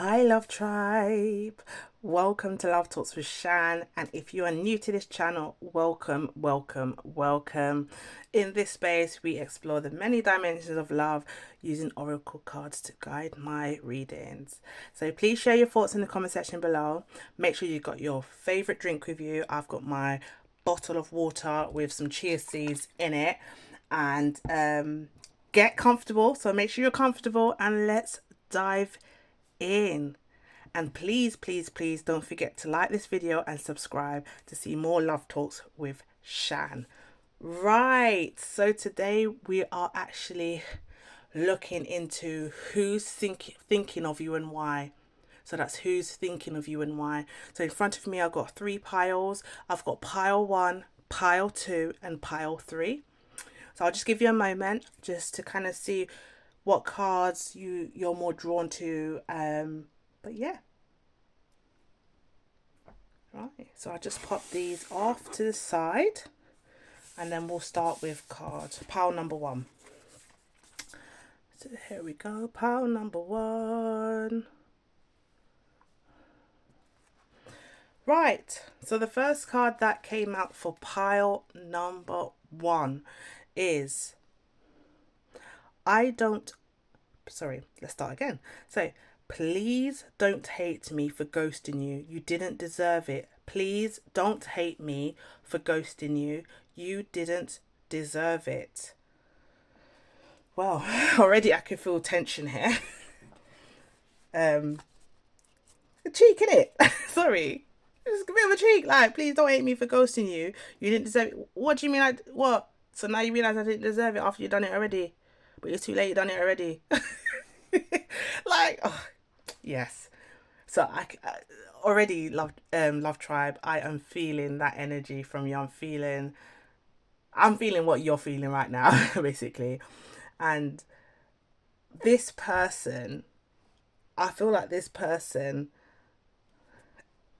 Hi, Love Tribe. Welcome to Love Talks with Shan. And if you are new to this channel, welcome, welcome, welcome. In this space, we explore the many dimensions of love using oracle cards to guide my readings. So please share your thoughts in the comment section below. Make sure you've got your favorite drink with you. I've got my bottle of water with some chia seeds in it. And get comfortable. So make sure you're comfortable and let's dive in. And please, please, please don't forget to like this video and subscribe to see more Love Talks with Shan. Right, so today we are actually looking into who's thinking of you and why. So that's who's thinking of you and why. So in front of me, I've got three piles. I've got pile 1, pile 2, and pile 3. So I'll just give you a moment just to kind of see what cards you're more drawn to. But yeah. Right, so I just pop these off to the side and then we'll start with card pile number 1. So here we go, pile number 1. Right, so the first card that came out for pile number 1 is let's start again. So, please don't hate me for ghosting you. You didn't deserve it. Please don't hate me for ghosting you. You didn't deserve it. Well, already I can feel tension here. A cheek, innit? Sorry. It's a bit of a cheek. Like, please don't hate me for ghosting you. You didn't deserve it. What do you mean? What? So now you realise I didn't deserve it after you've done it already. But it's too late, you done it already. Like, oh, yes. So I already love tribe. I am feeling that energy from you. I'm feeling what you're feeling right now, basically. And this person, I feel like this person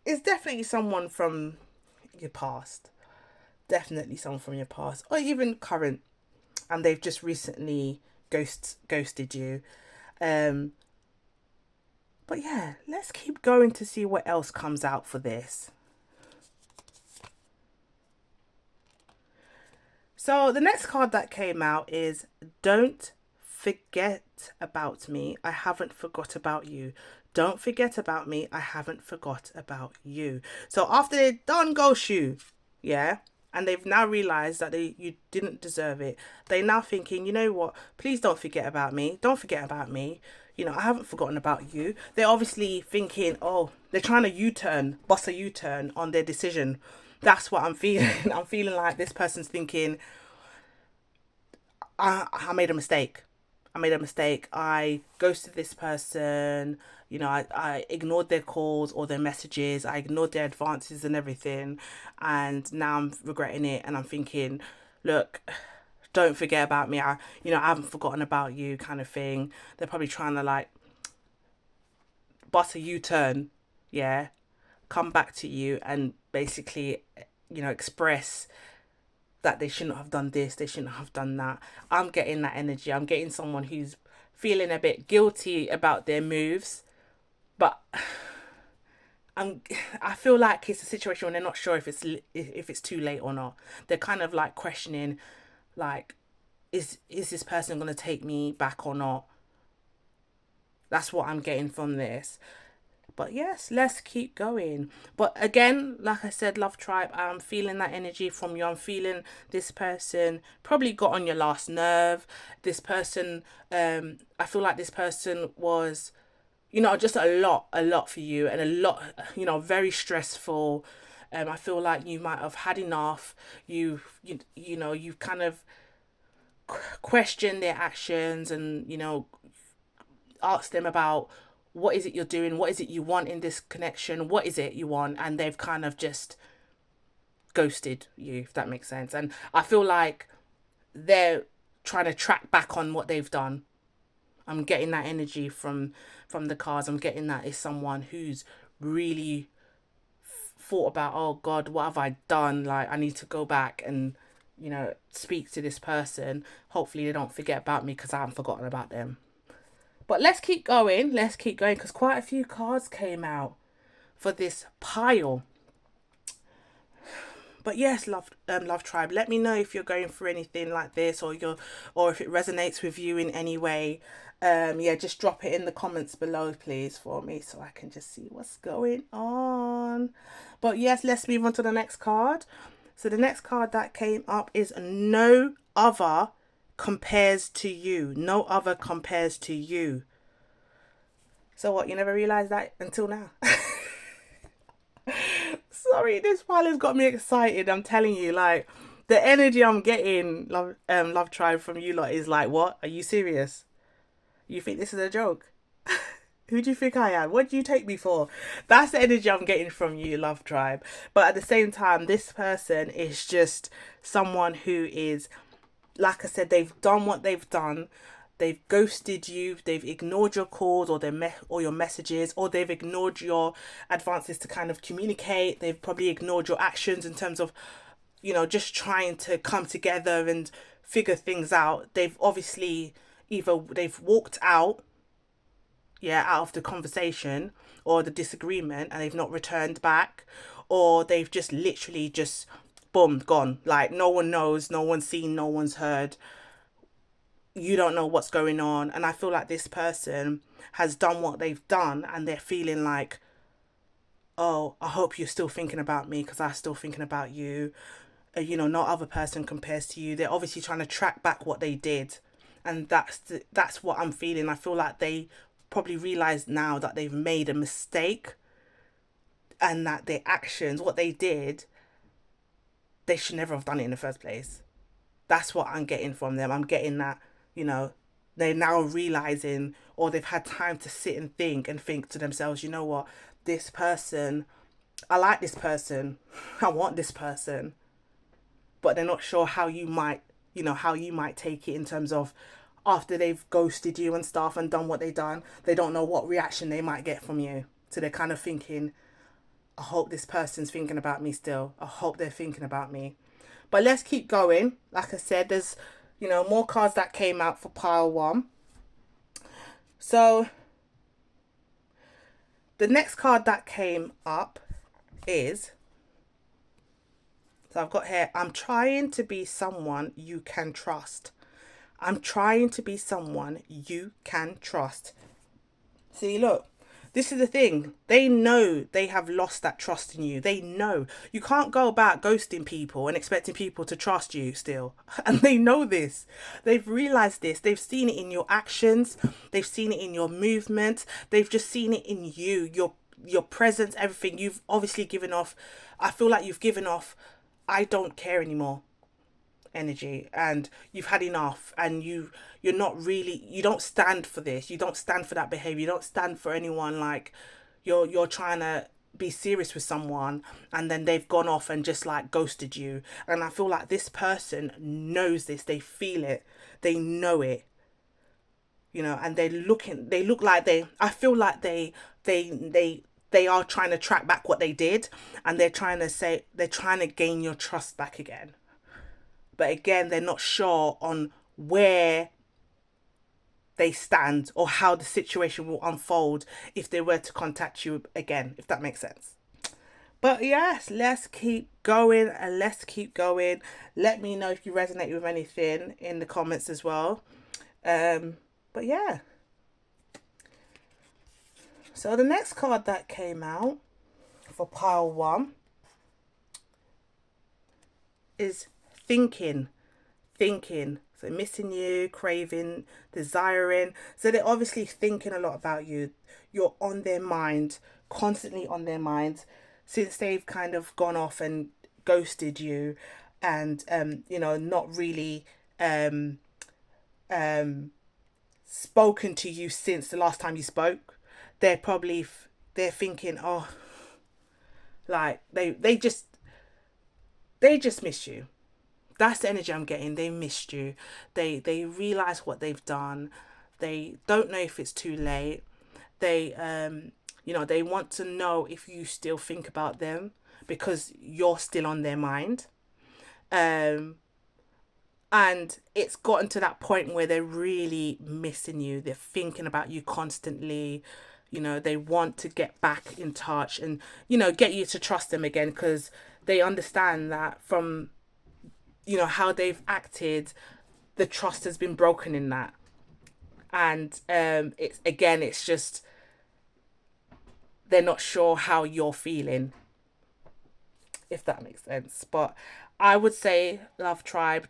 is definitely someone from your past. Definitely someone from your past, or even current, and they've just recently ghosted you. But yeah, let's keep going to see what else comes out for this. So the next card that came out is Don't Forget About Me. I haven't forgot about you. Don't forget about me. I haven't forgot about you. So after they done ghost you, yeah, and they've now realised that you didn't deserve it, they're now thinking, you know what, please don't forget about me. Don't forget about me. You know, I haven't forgotten about you. They're obviously thinking, oh, they're trying to bust a U-turn on their decision. That's what I'm feeling. I'm feeling like this person's thinking, I made a mistake. I made a mistake. I ghosted this person. You know, I ignored their calls or their messages. I ignored their advances and everything. And now I'm regretting it. And I'm thinking, look, don't forget about me. I haven't forgotten about you, kind of thing. They're probably trying to like bust a U-turn. Yeah. Come back to you and basically, express that they shouldn't have done this, they shouldn't have done that. I'm getting that energy. I'm getting someone who's feeling a bit guilty about their moves, but I feel like it's a situation when they're not sure if it's too late or not. They're kind of like questioning, like, is this person going to take me back or not? That's what I'm getting from this. But yes, let's keep going. But again, like I said, Love Tribe, I'm feeling that energy from you. I'm feeling this person probably got on your last nerve. This person, I feel like this person was, just a lot for you, and a lot, very stressful. I feel like you might have had enough. You've kind of questioned their actions, and asked them about what is it you're doing, what is it you want in this connection, what is it you want, and they've kind of just ghosted you, if that makes sense. And I feel like they're trying to track back on what they've done. I'm getting that energy from the cards. I'm getting that is someone who's really thought about, oh God, what have I done? Like, I need to go back and speak to this person. Hopefully they don't forget about me because I haven't forgotten about them. But let's keep going. Let's keep going because quite a few cards came out for this pile. But yes, love tribe, let me know if you're going through anything like this, or if it resonates with you in any way. Yeah, just drop it in the comments below, please, for me, so I can just see what's going on. But yes, let's move on to the next card. So the next card that came up is no other compares to you. No other compares to you. So what, you never realized that until now? Sorry, this pile has got me excited. I'm telling you, like the energy I'm getting, love tribe, from you lot is like, what? Are you serious? You think this is a joke? Who do you think I am? What do you take me for? That's the energy I'm getting from you, love tribe. But at the same time, this person is just someone who is, like I said, they've done what they've done. They've ghosted you. They've ignored your calls or or your messages, or they've ignored your advances to kind of communicate. They've probably ignored your actions in terms of, just trying to come together and figure things out. They've obviously either they've walked out, yeah, out of the conversation or the disagreement, and they've not returned back, or they've just literally just boom, gone. Like no one knows, no one's seen, no one's heard. You don't know what's going on. And I feel like this person has done what they've done, and they're feeling like, oh, I hope you're still thinking about me because I'm still thinking about you. No other person compares to you. They're obviously trying to track back what they did, and that's what I'm feeling. I feel like they probably realize now that they've made a mistake, and that their actions, what they did, they should never have done it in the first place. That's what I'm getting from them. I'm getting that, you know, they're now realizing, or they've had time to sit and think to themselves, you know what, this person, I like this person, I want this person, but they're not sure how you might, how you might take it in terms of after they've ghosted you and stuff and done what they've done, they don't know what reaction they might get from you. So they're kind of thinking, I hope this person's thinking about me still. I hope they're thinking about me. But let's keep going. Like I said, there's, more cards that came out for pile one. So the next card that came up is, so I've got here, I'm trying to be someone you can trust. I'm trying to be someone you can trust. See, look, this is the thing. They know they have lost that trust in you. They know. You can't go about ghosting people and expecting people to trust you still. And they know this. They've realized this. They've seen it in your actions. They've seen it in your movement. They've just seen it in you, your presence, everything. You've obviously given off, I feel like you've given off, I don't care anymore energy, and you've had enough, and you're not really, you don't stand for this, you don't stand for that behavior, you don't stand for anyone. Like you're trying to be serious with someone, and then they've gone off and just like ghosted you. And I feel like this person knows this, they feel it, they know it, and they look like I feel like they are trying to track back what they did, and they're trying to gain your trust back again. But again, they're not sure on where they stand or how the situation will unfold if they were to contact you again, if that makes sense. But yes, let's keep going and let's keep going. Let me know if you resonate with anything in the comments as well. But yeah. So the next card that came out for pile one is thinking. So missing you, craving, desiring. So they're obviously thinking a lot about you. You're on their mind, constantly on their mind, since they've kind of gone off and ghosted you, and not really spoken to you since the last time you spoke. They're thinking, oh, like they just miss you. That's the energy I'm getting. They missed you. They realize what they've done. They don't know if it's too late. They they want to know if you still think about them because you're still on their mind. And it's gotten to that point where they're really missing you. They're thinking about you constantly. They want to get back in touch and, get you to trust them again, because they understand that from, how they've acted, the trust has been broken in that. And it's just, they're not sure how you're feeling, if that makes sense. But I would say, Love Tribe,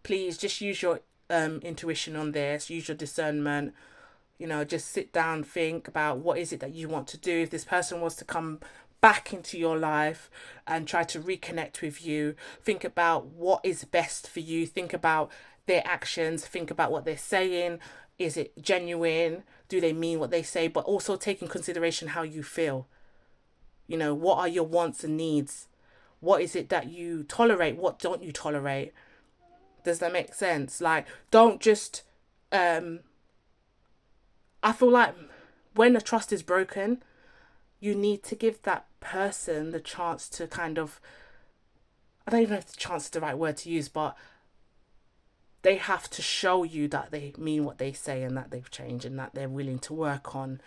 please just use your intuition on this, use your discernment. Just sit down, think about what is it that you want to do. If this person wants to come back into your life and try to reconnect with you, think about what is best for you. Think about their actions, think about what they're saying. Is it genuine? Do they mean what they say? But also take in consideration how you feel. What are your wants and needs? What is it that you tolerate? What don't you tolerate? Does that make sense? Like, don't just I feel like when the trust is broken, you need to give that person the chance to kind of, I don't even know if the chance is the right word to use, but they have to show you that they mean what they say and that they've changed and that they're willing to work on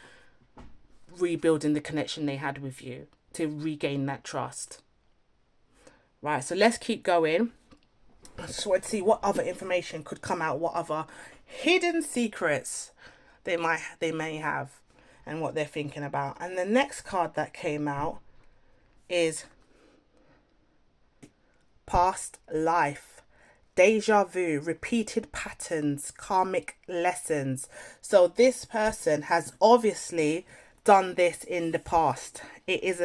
rebuilding the connection they had with you to regain that trust. Right, so let's keep going. I just want to see what other information could come out, what other hidden secrets they may have, and what they're thinking about. And the next card that came out is past life, deja vu, repeated patterns, karmic lessons. So this person has obviously done this in the past. It is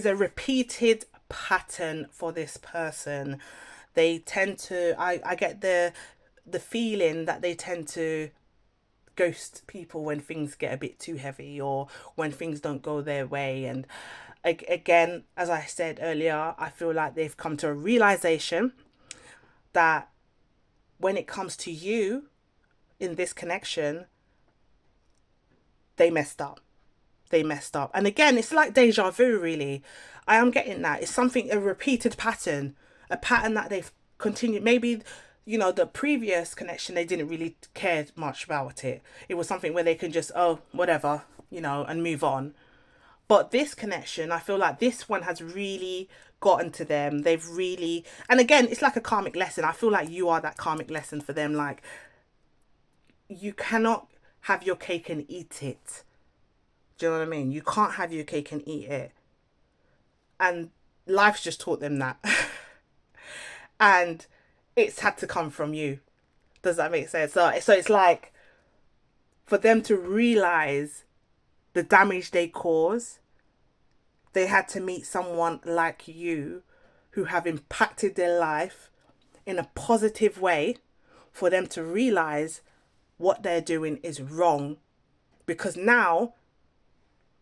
a repeated pattern for this person. They tend to, I get the feeling that they tend to ghost people when things get a bit too heavy or when things don't go their way. And again, as I said earlier, I feel like they've come to a realization that when it comes to you in this connection, they messed up. And again, it's like deja vu, really. I am getting that. It's a repeated pattern, a pattern that they've continued. Maybe, the previous connection, they didn't really care much about it. It was something where they can just, oh, whatever, and move on. But this connection, I feel like this one has really gotten to them. They've really, and again, it's like a karmic lesson. I feel like you are that karmic lesson for them. Like, you cannot have your cake and eat it. Do you know what I mean? You can't have your cake and eat it. And life's just taught them that. And it's had to come from you. Does that make sense? So it's like, for them to realize the damage they cause, they had to meet someone like you who have impacted their life in a positive way for them to realize what they're doing is wrong. Because now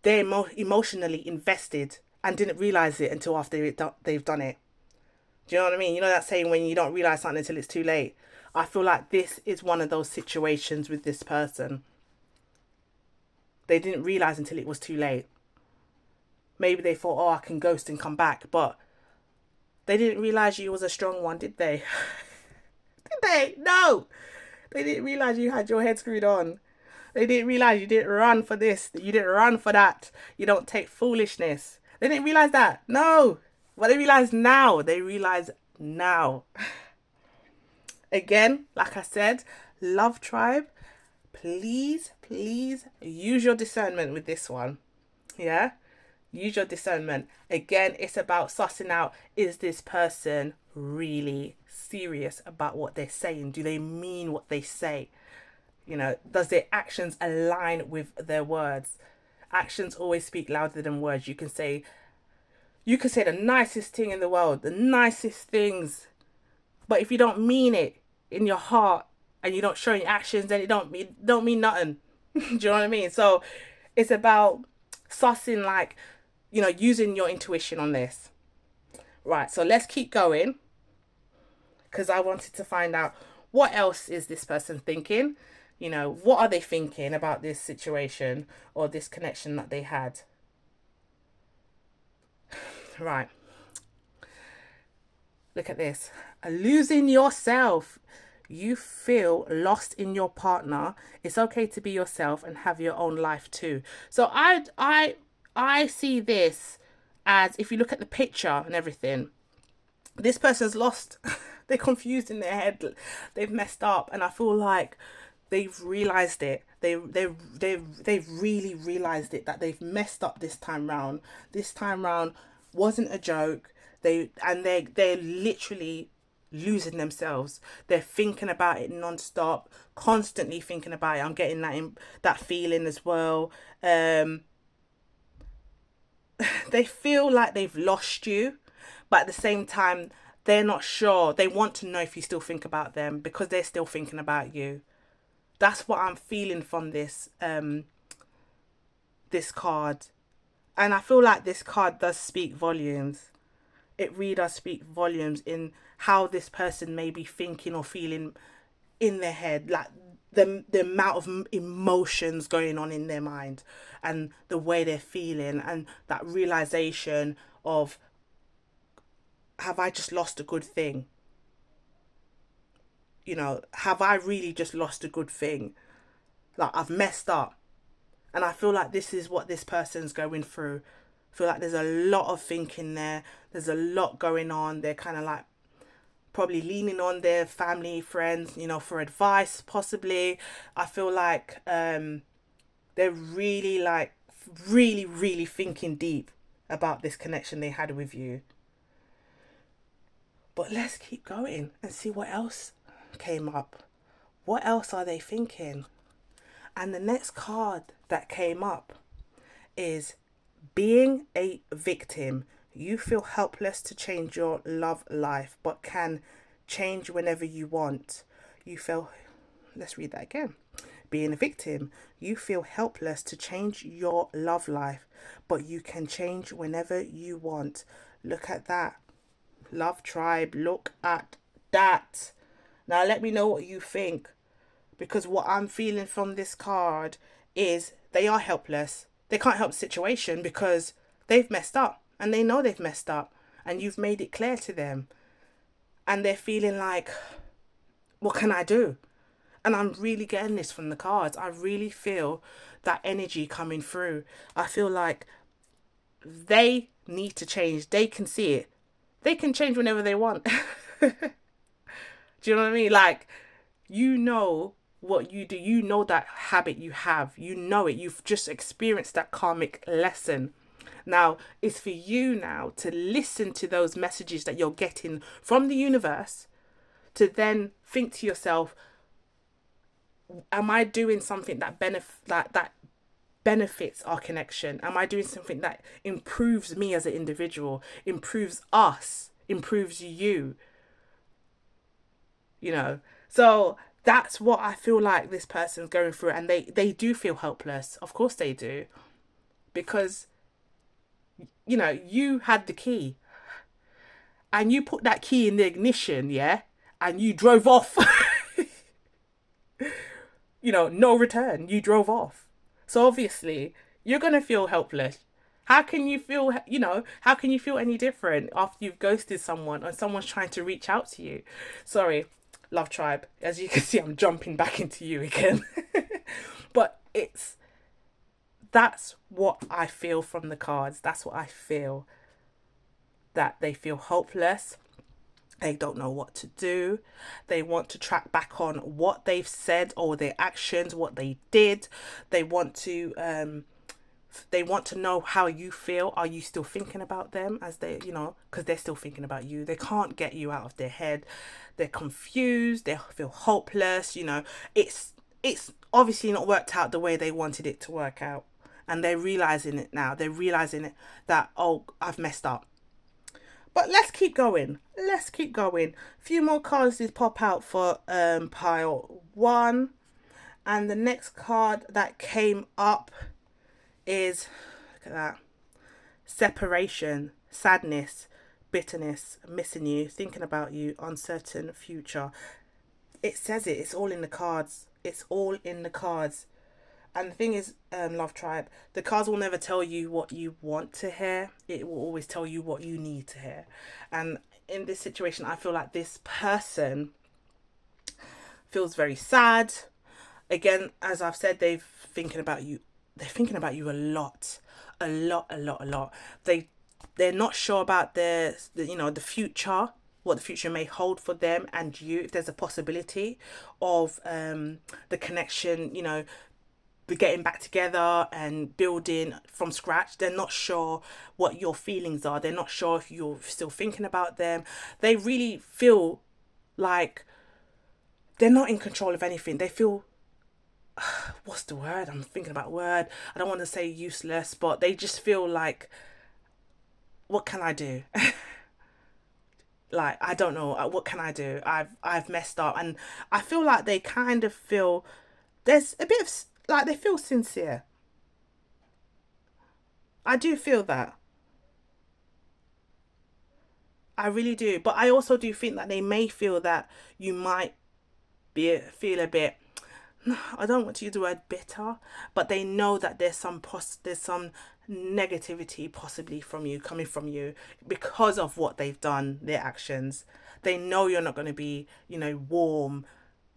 they're emotionally invested and didn't realize it until after they've done it. Do you know what I mean? You know that saying, when you don't realize something until it's too late? I feel like this is one of those situations with this person. They didn't realize until it was too late. Maybe they thought, oh, I can ghost and come back. But they didn't realize you was a strong one, did they? Did they? No. They didn't realize you had your head screwed on. They didn't realize you didn't run for this. You didn't run for that. You don't take foolishness. They didn't realize that. No. But they realize now. Again, like I said, Love Tribe, please use your discernment with this one. Yeah? Use your discernment. Again, it's about sussing out, is this person really serious about what they're saying? Do they mean what they say? Does their actions align with their words? Actions always speak louder than words. You can say the nicest thing in the world, the nicest things, but if you don't mean it in your heart and you don't show your actions, then it don't mean nothing. Do you know what I mean? So it's about sussing, like, using your intuition on this. Right, so let's keep going, because I wanted to find out, what else is this person thinking? What are they thinking about this situation or this connection that they had? Right. Look at this. Losing yourself. You feel lost in your partner. It's okay to be yourself and have your own life too. So I see this as, if you look at the picture and everything, this person's lost. They're confused in their head. They've messed up, and I feel like they've realized it. They've really realized it, that they've messed up this time round. This time round wasn't a joke. They're literally losing themselves. They're thinking about it non-stop, constantly thinking about it. I'm getting that feeling as well. They feel like they've lost you, but at the same time, they're not sure. They want to know if you still think about them, because they're still thinking about you. That's what I'm feeling from this card. And I feel like this card does speak volumes. It really does speak volumes in how this person may be thinking or feeling in their head, like the amount of emotions going on in their mind, and the way they're feeling, and that realization of, have I just lost a good thing? Have I really just lost a good thing? Like, I've messed up. And I feel like this is what this person's going through. I feel like there's a lot of thinking there. There's a lot going on. They're kind of like probably leaning on their family, friends, for advice, possibly. I feel like they're really, like, really, really thinking deep about this connection they had with you. But let's keep going and see what else came up. What else are they thinking? And the next card that came up is being a victim. You feel helpless to change your love life, but can change whenever you want. You feel, let's read that again. Being a victim. You feel helpless to change your love life, but you can change whenever you want. Look at that. Love tribe, look at that. Now let me know what you think, because what I'm feeling from this card is they are helpless. They can't help the situation because they've messed up, and they know they've messed up, and you've made it clear to them. And they're feeling like, what can I do? And I'm really getting this from the cards. I really feel that energy coming through. I feel like they need to change. They can see it. They can change whenever they want. Do you know what I mean? Like, what you do. You know that habit you have. You know it. You've just experienced that karmic lesson. Now, it's for you now to listen to those messages that you're getting from the universe, to then think to yourself, am I doing something that benefits our connection? Am I doing something that improves me as an individual, improves us, improves you? So that's what I feel like this person's going through, and they do feel helpless. Of course they do, because you had the key, and you put that key in the ignition, yeah, and you drove off. No return. You drove off. So obviously, you're going to feel helpless. How can you feel, how can you feel any different after you've ghosted someone and someone's trying to reach out to you? Sorry, love tribe. As you can see, I'm jumping back into you again. But that's what I feel from the cards. That's what I feel. That they feel hopeless. They don't know what to do. They want to track back on what they've said or their actions, what they did. They want to know how you feel. Are you still thinking about them, as because they're still thinking about you. They can't get you out of their head. They're confused. They feel hopeless. It's obviously not worked out the way they wanted it to work out. And they're realizing it now. They're realizing it, that, oh, I've messed up. But let's keep going. Let's keep going. A few more cards did pop out for pile 1. And the next card that came up is, look at that, separation, sadness, bitterness, missing you, thinking about you, uncertain future. It says it. It's all in the cards. It's all in the cards. And the thing is, Love Tribe, the cards will never tell you what you want to hear. It will always tell you what you need to hear. And in this situation, I feel like this person feels very sad. Again, as I've said, they're thinking about you a lot, a lot. They're not sure about the future, what the future may hold for them and you, if there's a possibility of the connection, the getting back together and building from scratch. They're not sure what your feelings are. They're not sure if you're still thinking about them. They really feel like they're not in control of anything. They feel, what's the word? I'm thinking about word. I don't want to say useless, but they just feel like, what can I do? Like, I don't know. What can I do? I've messed up, and I feel like they kind of feel there's a bit of like they feel sincere. I do feel that. I really do. But I also do think that they may feel that you might feel a bit, I don't want to use the word bitter, but they know that there's some negativity possibly from you, coming from you, because of what they've done, their actions. They know you're not going to be,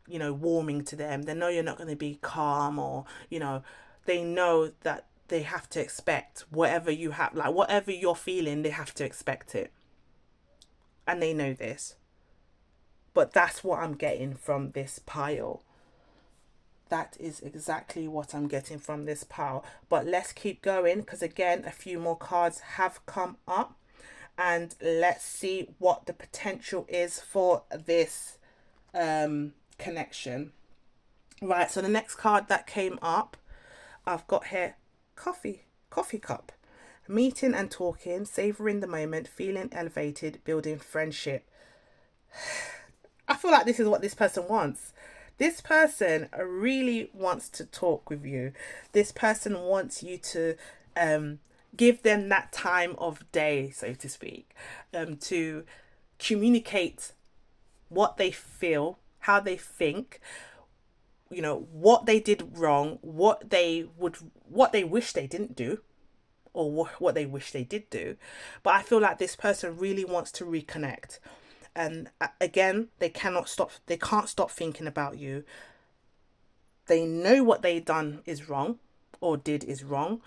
warming to them. They know you're not going to be calm, or, they know that they have to expect whatever you have, like whatever you're feeling, they have to expect it. And they know this. But that's what I'm getting from this pile. That is exactly what I'm getting from this pile. But let's keep going, because again, a few more cards have come up. And let's see what the potential is for this connection. Right, so the next card that came up, I've got here coffee cup. Meeting and talking, savouring the moment, feeling elevated, building friendship. I feel like this is what this person wants. This person really wants to talk with you. This person wants you to give them that time of day, so to speak, to communicate what they feel, how they think, what they did wrong, what they wish they didn't do, or what they wish they did do. But I feel like this person really wants to reconnect. And again, they can't stop thinking about you. They know what they done is wrong, or did is wrong,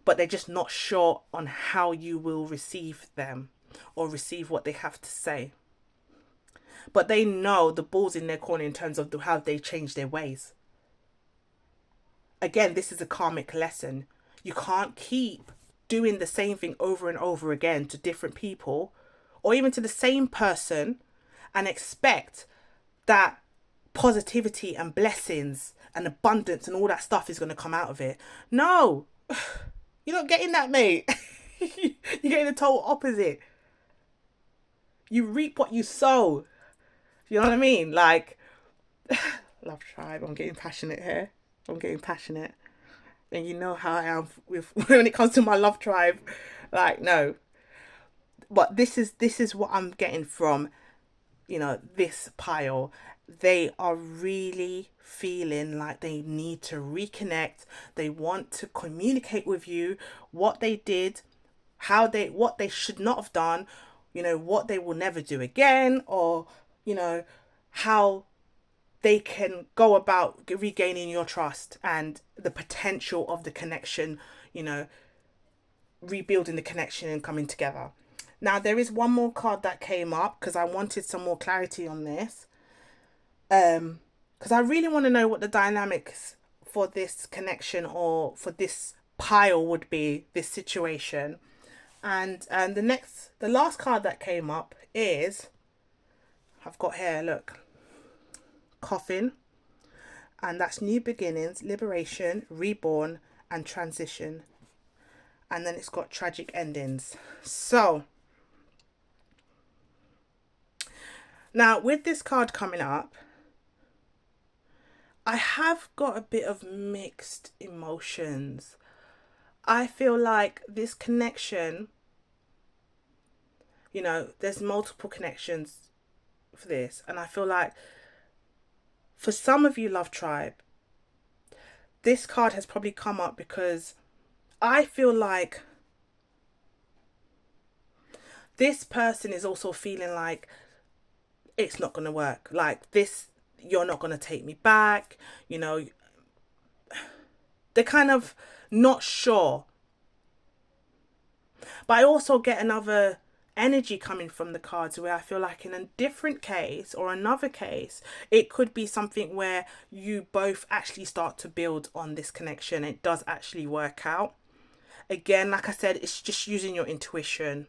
but they're just not sure on how you will receive them or receive what they have to say. But they know the ball's in their corner in terms of how they change their ways. Again, this is a karmic lesson. You can't keep doing the same thing over and over again to different people, or even to the same person, and expect that positivity and blessings and abundance and all that stuff is going to come out of it. No, you're not getting that, mate. You're getting the total opposite. You reap what you sow. You know what I mean? Like, love tribe. I'm getting passionate here. I'm getting passionate. And you know how I am with when it comes to my love tribe. Like, no. But this is what I'm getting from, this pile. They are really feeling like they need to reconnect. They want to communicate with you what they did, what they should not have done, what they will never do again, or, how they can go about regaining your trust and the potential of the connection, rebuilding the connection and coming together. Now, there is one more card that came up because I wanted some more clarity on this. Because I really want to know what the dynamics for this connection or for this pile would be, this situation. And the last card that came up is, I've got here, look, coffin, and that's new beginnings, liberation, reborn, and transition. And then it's got tragic endings. So now with this card coming up, I have got a bit of mixed emotions. I feel like this connection, there's multiple connections for this. And I feel like for some of you, Love Tribe, this card has probably come up because I feel like this person is also feeling like it's not going to work. Like this, you're not going to take me back. You know, they're kind of not sure. But I also get another energy coming from the cards where I feel like in a different case or another case, it could be something where you both actually start to build on this connection. It does actually work out. Again, like I said, it's just using your intuition.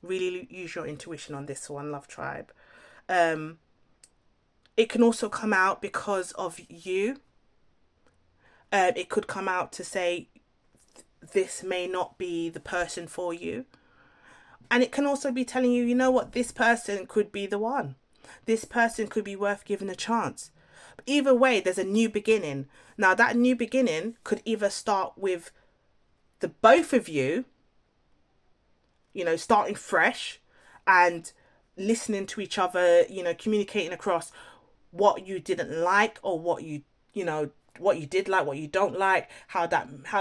Really use your intuition on this one, Love Tribe. Um, it can also come out because of you. It could come out to say this may not be the person for you. And it can also be telling you, you know what, this person could be the one. This person could be worth giving a chance. But either way, there's a new beginning. Now, that new beginning could either start with the both of you, you know, starting fresh and listening to each other, you know, communicating across what you didn't like or what you know, what you did like, what you don't like, how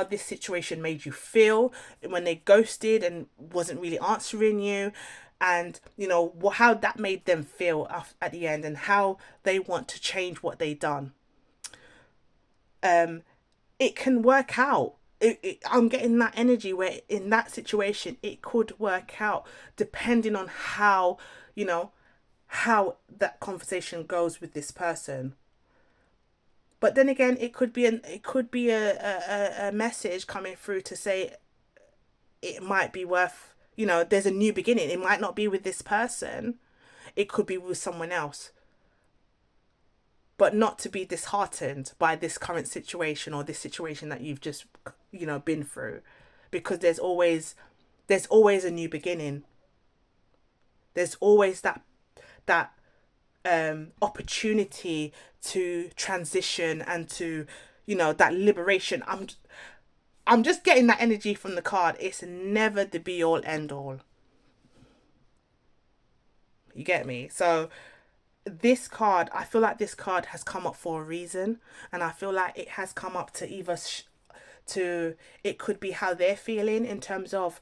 this situation made you feel when they ghosted and wasn't really answering you, and you know how that made them feel at the end, and how they want to change what they done. It can work out. I'm getting that energy where in that situation it could work out depending on how, you know, how that conversation goes with this person. But then again, it could be a message coming through to say it might be worth, you know, there's a new beginning. It might not be with this person. It could be with someone else. But not to be disheartened by this current situation or this situation that you've just, you know, been through, because there's always a new beginning. There's always that opportunity to transition and to, you know, that liberation. I'm just getting that energy from the card. It's never the be all end all. You get me? So this card, I feel like this card has come up for a reason, and I feel like it has come up to either to it could be how they're feeling in terms of,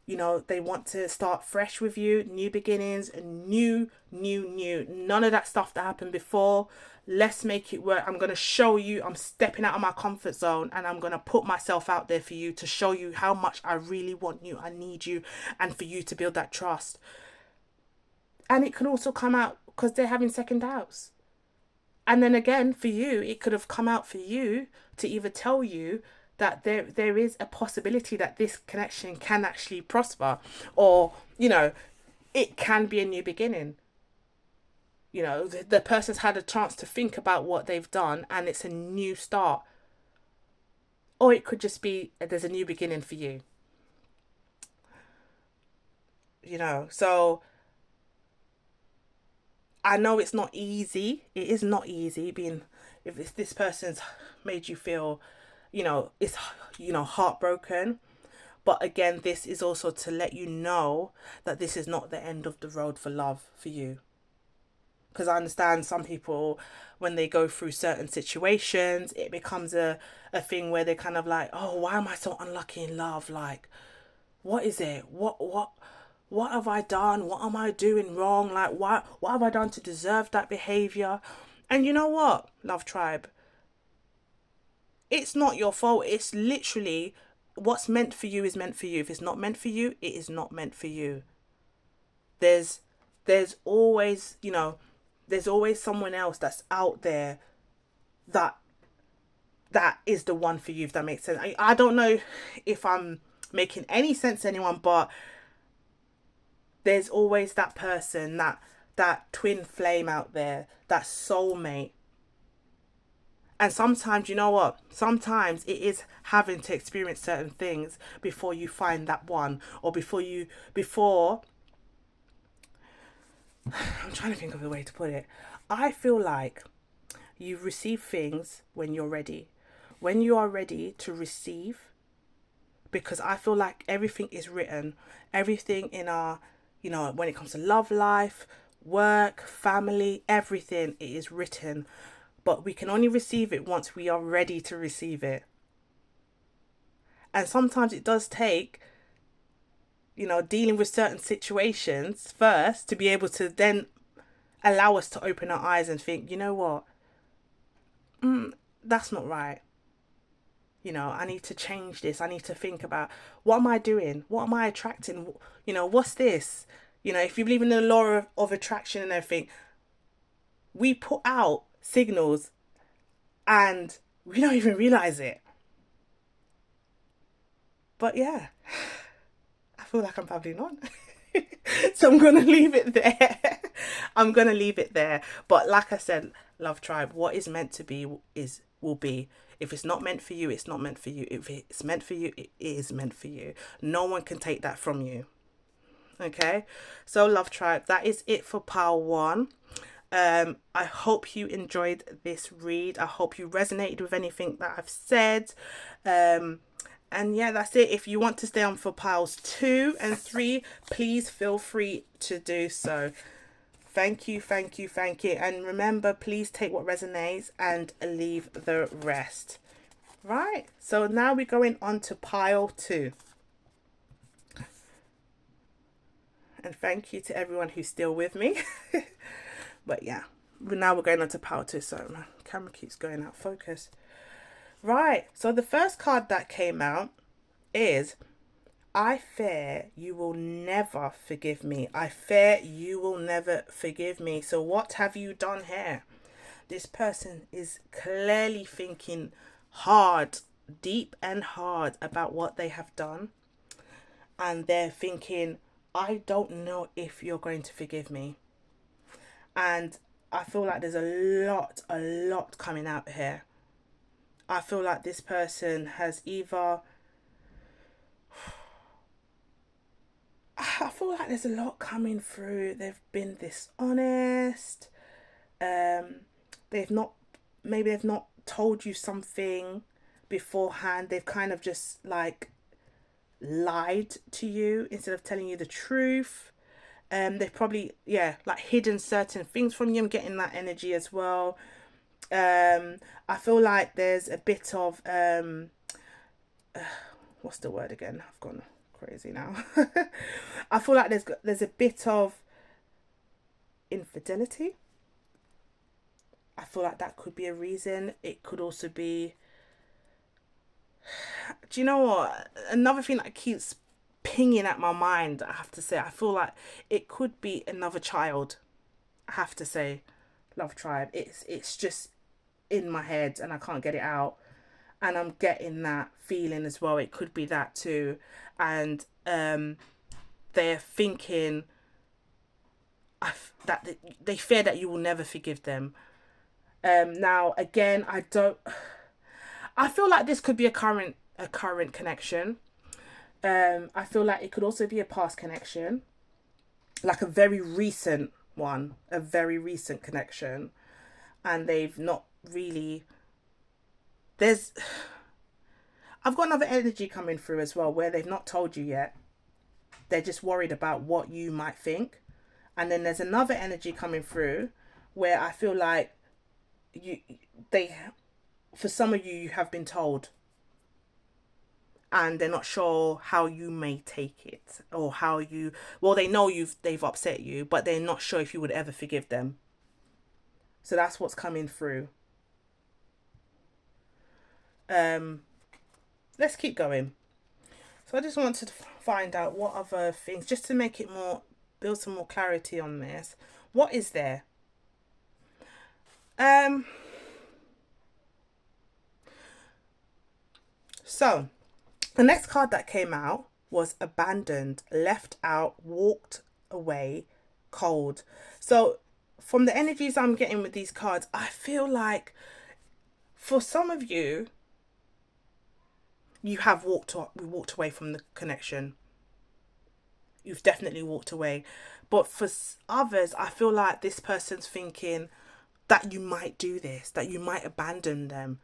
you know, they want to start fresh with you, new beginnings, new, none of that stuff that happened before. Let's make it work. I'm going to show you, I'm stepping out of my comfort zone, and I'm going to put myself out there for you to show you how much I really want you, I need you, and for you to build that trust. And it can also come out because they're having second doubts. And then again, for you, it could have come out for you to either tell you that there is a possibility that this connection can actually prosper, or, you know, it can be a new beginning. You know, the person's had a chance to think about what they've done and it's a new start. Or it could just be there's a new beginning for you. You know, so I know it's not easy. It is not easy being, if it's, this person's made you feel, you know, it's, you know, heartbroken. But again, this is also to let you know that this is not the end of the road for love for you. Because I understand some people, when they go through certain situations, it becomes a thing where they're kind of like, oh, why am I so unlucky in love? Like, what is it? What have I done? What am I doing wrong? Like, what have I done to deserve that behavior? And you know what, Love Tribe? It's not your fault. It's literally what's meant for you is meant for you. If it's not meant for you, it is not meant for you. There's there's always, you know, there's always someone else that's out there that is the one for you, if that makes sense. I don't know if I'm making any sense to anyone, but there's always that person, that twin flame out there, that soulmate. And sometimes, you know what? Sometimes it is having to experience certain things before you find that one, or before I'm trying to think of the way to put it. I feel like you receive things when you're ready. When you are ready to receive, because I feel like everything is written. Everything in our, you know, when it comes to love life, work, family, everything, it is written. But we can only receive it once we are ready to receive it. And sometimes it does take dealing with certain situations first to be able to then allow us to open our eyes and think, you know what, that's not right. I need to change this. I need to think about, what am I doing? What am I attracting? What's this? If you believe in the law of attraction and everything, we put out signals and we don't even realize it. But yeah, I feel like I'm babbling on. So I'm going to leave it there. I'm going to leave it there. But like I said, Love Tribe, what is meant to be will be. If it's not meant for you, it's not meant for you. If it's meant for you, it is meant for you. No one can take that from you. Okay? So Love Tribe, that is it for pile 1. I hope you enjoyed this read. I hope you resonated with anything that I've said. And yeah, that's it. If you want to stay on for piles 2 and 3, please feel free to do so. Thank you, thank you, thank you. And remember, please take what resonates and leave the rest. Right, so now we're going on to pile 2. And thank you to everyone who's still with me. But yeah, now we're going on to pile 2. So my camera keeps going out of focus. Right, so the first card that came out is, I fear you will never forgive me. I fear you will never forgive me. So what have you done here? This person is clearly thinking hard, deep and hard about what they have done. And they're thinking, I don't know if you're going to forgive me. And I feel like there's a lot coming out here. I feel like this person has either... I feel like there's a lot coming through. They've been dishonest. They've not told you something beforehand. They've kind of just like lied to you instead of telling you the truth. They've probably like hidden certain things from you. I'm getting that energy as well. I feel like there's a bit of what's the word again? I've gone crazy now. I feel like there's a bit of infidelity. I feel like that could be a reason. It could also be, do you know what? Another thing that keeps pinging at my mind, I have to say, I feel like it could be another child. I have to say, Love Tribe. It's just in my head and I can't get it out. And I'm getting that feeling as well. It could be that too. And they're thinking that they fear that you will never forgive them. Now, again, I feel like this could be a current connection. I feel like it could also be a past connection. Like a very recent one. A very recent connection. And they've not really... I've got another energy coming through as well where they've not told you yet. They're just worried about what you might think. And then there's another energy coming through where I feel like for some of you, you have been told. And they're not sure how you may take it or they know they've upset you, but they're not sure if you would ever forgive them. So that's what's coming through. Let's keep going. So I just wanted to find out what other things, just to make it build some more clarity on this. What is there? So the next card that came out was abandoned, left out, walked away, cold. So from the energies I'm getting with these cards, I feel like for some of you, you have walked away from the connection. You've definitely walked away. But for others, I feel like this person's thinking that you might do this, that you might abandon them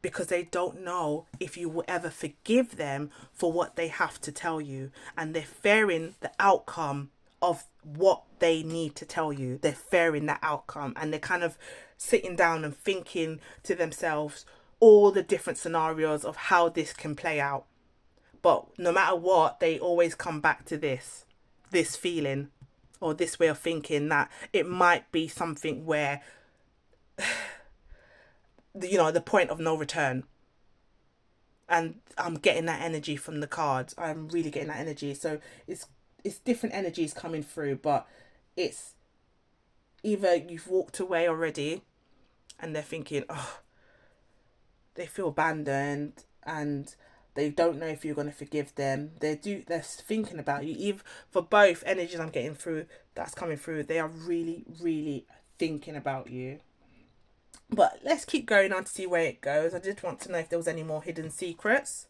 because they don't know if you will ever forgive them for what they have to tell you. And they're fearing the outcome of what they need to tell you. They're fearing that outcome. And they're kind of sitting down and thinking to themselves all the different scenarios of how this can play out. But no matter what, they always come back to this feeling or this way of thinking that it might be something where, the point of no return. And I'm getting that energy from the cards. I'm really getting that energy. So it's different energies coming through, but it's either you've walked away already and they're thinking, oh, they feel abandoned and they don't know if you're going to forgive them. They're thinking about you. Even for both energies I'm getting through, that's coming through, they are really, really thinking about you. But let's keep going on to see where it goes. I did want to know if there was any more hidden secrets.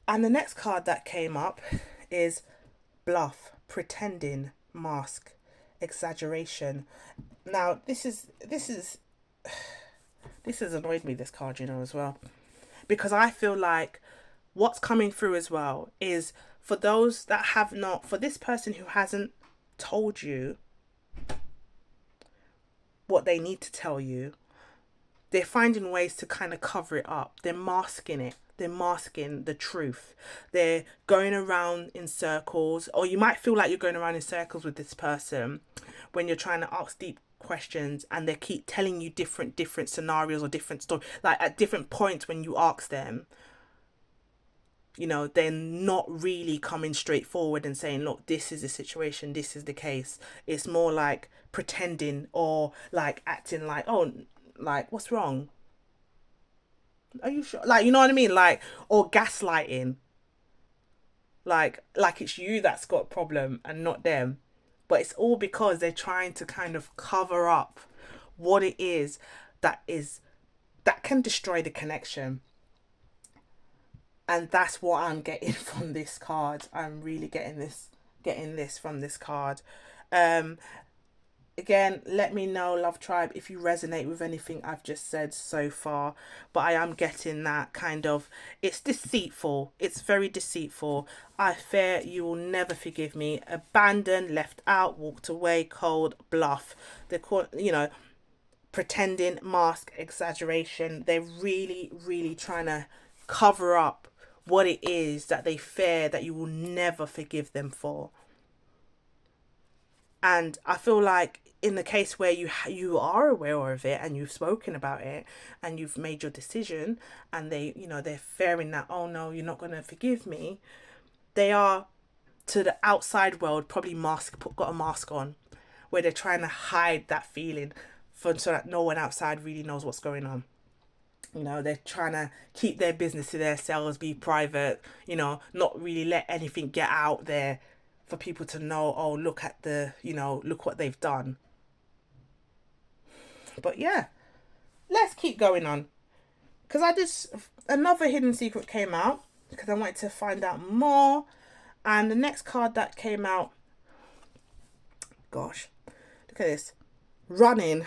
And the next card that came up is bluff, pretending, mask, exaggeration. Now this has annoyed me, this card, as well. Because I feel like what's coming through as well is for those that have not, for this person who hasn't told you what they need to tell you, they're finding ways to kind of cover it up. They're masking it. They're masking the truth. They're going around in circles, or you might feel like you're going around in circles with this person when you're trying to ask deep questions, and they keep telling you different scenarios or different stories. Like at different points when you ask them, they're not really coming straight forward and saying, look, this is the situation, this is the case. It's more like pretending or like acting like, oh, like, what's wrong? Are you sure? Like, you know what I mean? Like, or gaslighting. Like it's you that's got a problem and not them. But it's all because they're trying to kind of cover up what it that is that can destroy the connection. And that's what I'm getting from this card. I'm really getting this from this card. Um Again, let me know, Love Tribe, if you resonate with anything I've just said so far. But I am getting that kind of, it's deceitful. It's very deceitful. I fear you will never forgive me. Abandoned, left out, walked away, cold, bluff. They're called, pretending, mask, exaggeration. They're really, really trying to cover up what it is that they fear that you will never forgive them for. And I feel like in the case where you are aware of it and you've spoken about it and you've made your decision, and they're fearing that, oh no, you're not going to forgive me, they are, to the outside world, probably got a mask on where they're trying to hide that feeling so that no one outside really knows what's going on. They're trying to keep their business to themselves, be private, not really let anything get out there for people to know, oh, look at look what they've done. But yeah, let's keep going on. Because another hidden secret came out because I wanted to find out more. And the next card that came out, gosh, look at this. Running,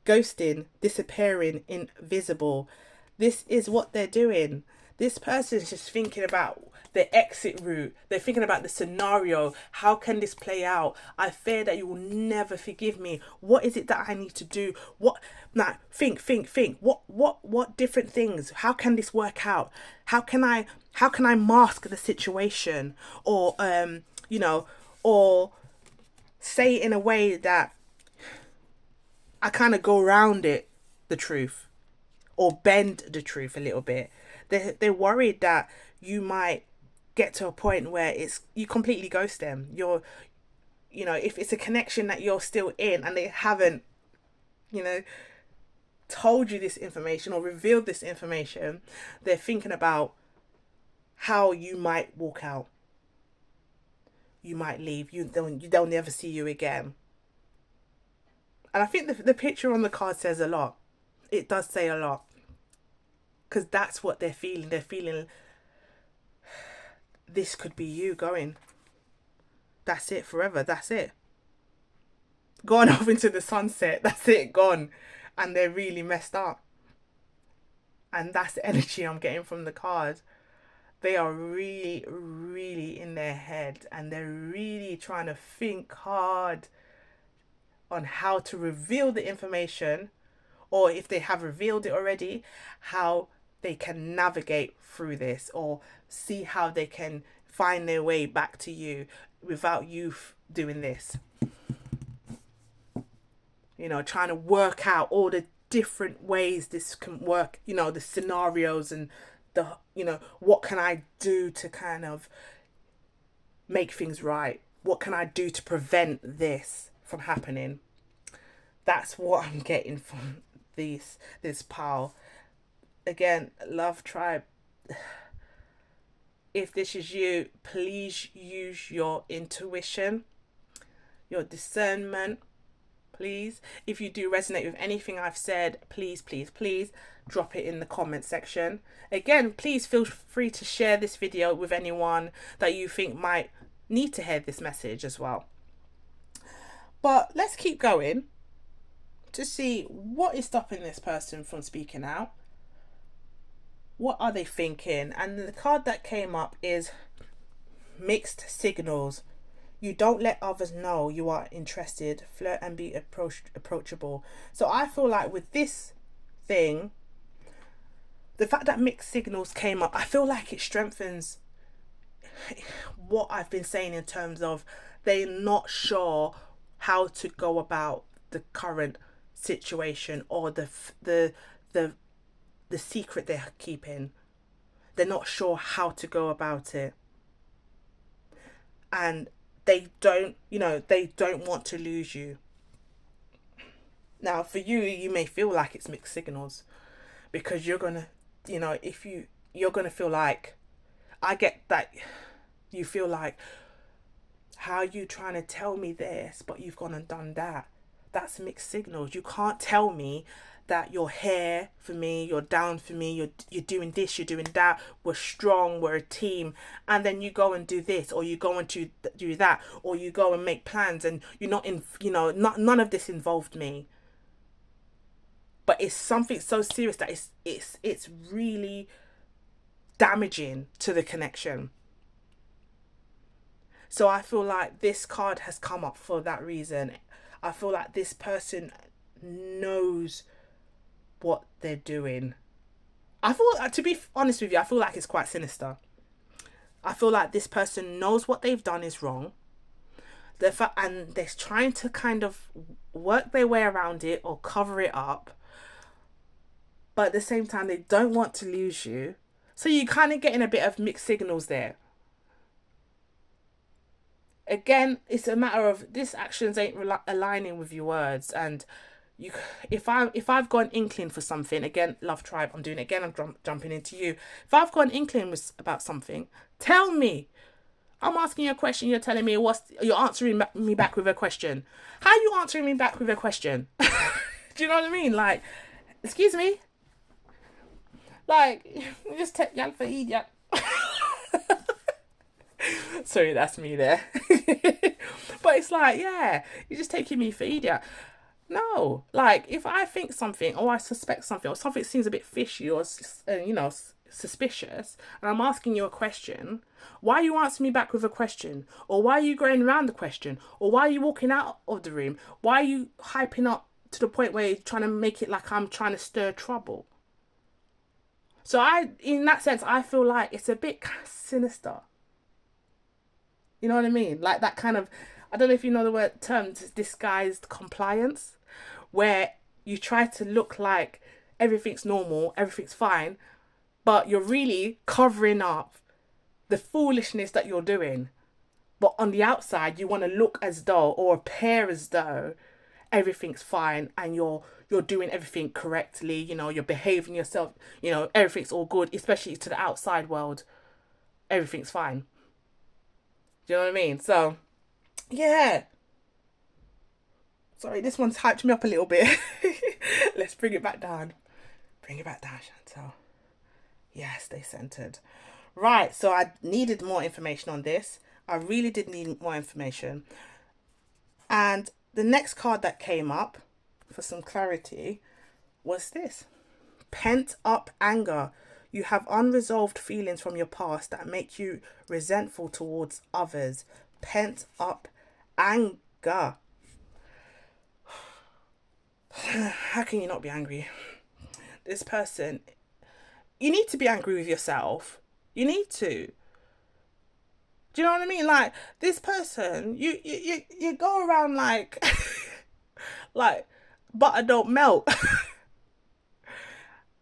ghosting, disappearing, invisible. This is what they're doing. This person is just thinking about the exit route. They're thinking about the scenario. How can this play out? I fear that you will never forgive me. What is it that I need to do? What? Now, think. What different things? How can this work out? How can I mask the situation? Or or say it in a way that I kind of go around the truth, or bend the truth a little bit. They're worried that you might get to a point where you completely ghost them. If it's a connection that you're still in and they haven't, told you this information or revealed this information, they're thinking about how you might walk out. You might leave. They'll never see you again. And I think the picture on the card says a lot. It does say a lot. Because that's what they're feeling. They're feeling this could be you going. That's it forever. That's it. Gone off into the sunset. That's it. Gone. And they're really messed up. And that's the energy I'm getting from the card. They are really, really in their head. And they're really trying to think hard on how to reveal the information. Or if they have revealed it already, how they can navigate through this, or see how they can find their way back to you without you doing this. You know, trying to work out all the different ways this can work, you know, the scenarios and the, you know, what can I do to kind of make things right? What can I do to prevent this from happening? That's what I'm getting from this pile. Again, love tribe. If this is you, please use your intuition, your discernment. Please, if you do resonate with anything I've said, please, please, please drop it in the comment section. Again, please feel free to share this video with anyone that you think might need to hear this message as well. But let's keep going to see what is stopping this person from speaking out. What are they thinking? And the card that came up is mixed signals. You don't let others know you are interested. Flirt and be approachable. So I feel like with this thing, the fact that mixed signals came up, I feel like it strengthens what I've been saying in terms of they're not sure how to go about the current situation, or the secret they're keeping. They're not sure how to go about it. And they don't want to lose you. Now, for you, you may feel like it's mixed signals, because you're gonna, you're gonna feel like, I get that you feel like, how are you trying to tell me this, but you've gone and done that? That's mixed signals. You can't tell me that you're here for me, you're down for me, you're doing this, you're doing that, we're strong, we're a team, and then you go and do this, or you go and do that, or you go and make plans, and you're not in, none of this involved me. But it's something so serious that it's really damaging to the connection. So I feel like this card has come up for that reason. I feel like this person knows what they're doing. I feel, to be honest with you, I feel like it's quite sinister. I feel like this person knows what they've done is wrong. And they're trying to kind of work their way around it or cover it up. But at the same time, they don't want to lose you. So you're kind of getting a bit of mixed signals there. Again, it's a matter of this actions ain't aligning with your words, and if I've got an inkling for something, again, love tribe, I'm doing it again, I'm jumping into you. If I've got an inkling about something, tell me. I'm asking you a question, you're telling me you're answering me back with a question. How are you answering me back with a question? Do you know what I mean? Like, excuse me? Like, you just take y'all for idiot. Sorry, that's me there. But it's like, yeah, you're just taking me for idiot. No, like, if I think something, or I suspect something, or something seems a bit fishy, or suspicious, and I'm asking you a question, why are you answering me back with a question? Or why are you going around the question? Or why are you walking out of the room? Why are you hyping up to the point where you're trying to make it like I'm trying to stir trouble? So in that sense, I feel like it's a bit sinister. You know what I mean? Like that kind of, I don't know if you know the term, disguised compliance, where you try to look like everything's normal, everything's fine, but you're really covering up the foolishness that you're doing. But on the outside, you want to look as though, or appear as though, everything's fine, and you're doing everything correctly, you're behaving yourself, everything's all good, especially to the outside world. Everything's fine. Do you know what I mean? So, yeah. Sorry, this one's hyped me up a little bit. Let's bring it back down. Bring it back down, Chantel. Yeah, stay centered. Right, so I needed more information on this. I really did need more information. And the next card that came up for some clarity was this. Pent up anger. You have unresolved feelings from your past that make you resentful towards others. Pent up anger. How can you not be angry? This person you need to be angry with yourself. You need to. Do you know what I mean? Like, this person, you go around like like butter don't melt.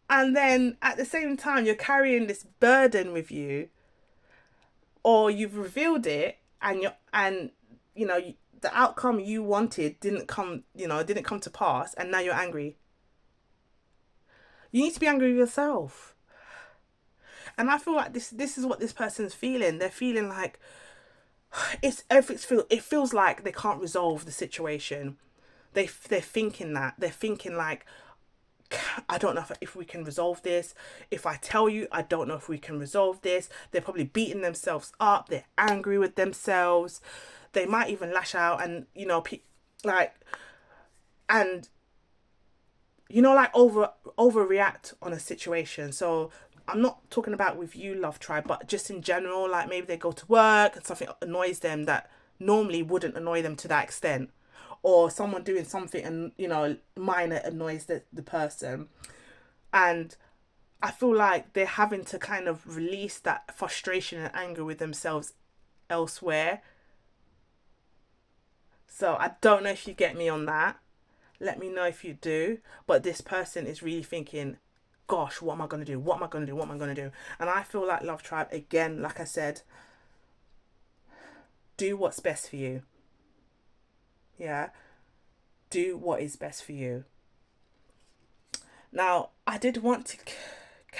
And then at the same time you're carrying this burden with you, or you've revealed it, and you know the outcome you wanted didn't come, didn't come to pass, and now you're angry. You need to be angry with yourself. And I feel like this is what this person's feeling. They're feeling like it feels like they can't resolve the situation. They're thinking that. They're thinking like, I don't know if we can resolve this. If I tell you, I don't know if we can resolve this. They're probably beating themselves up. They're angry with themselves. They might even lash out and, like, and, like overreact on a situation. So I'm not talking about with you, Love Tribe, but just in general, like maybe they go to work and something annoys them that normally wouldn't annoy them to that extent, or someone doing something and minor annoys the person, and I feel like they're having to kind of release that frustration and anger with themselves elsewhere. So I don't know if you get me on that. Let me know if you do. But this person is really thinking, gosh, what am I going to do? What am I going to do? What am I going to do? And I feel like, Love Tribe, again, like I said, do what's best for you. Yeah. Do what is best for you. Now, I did want to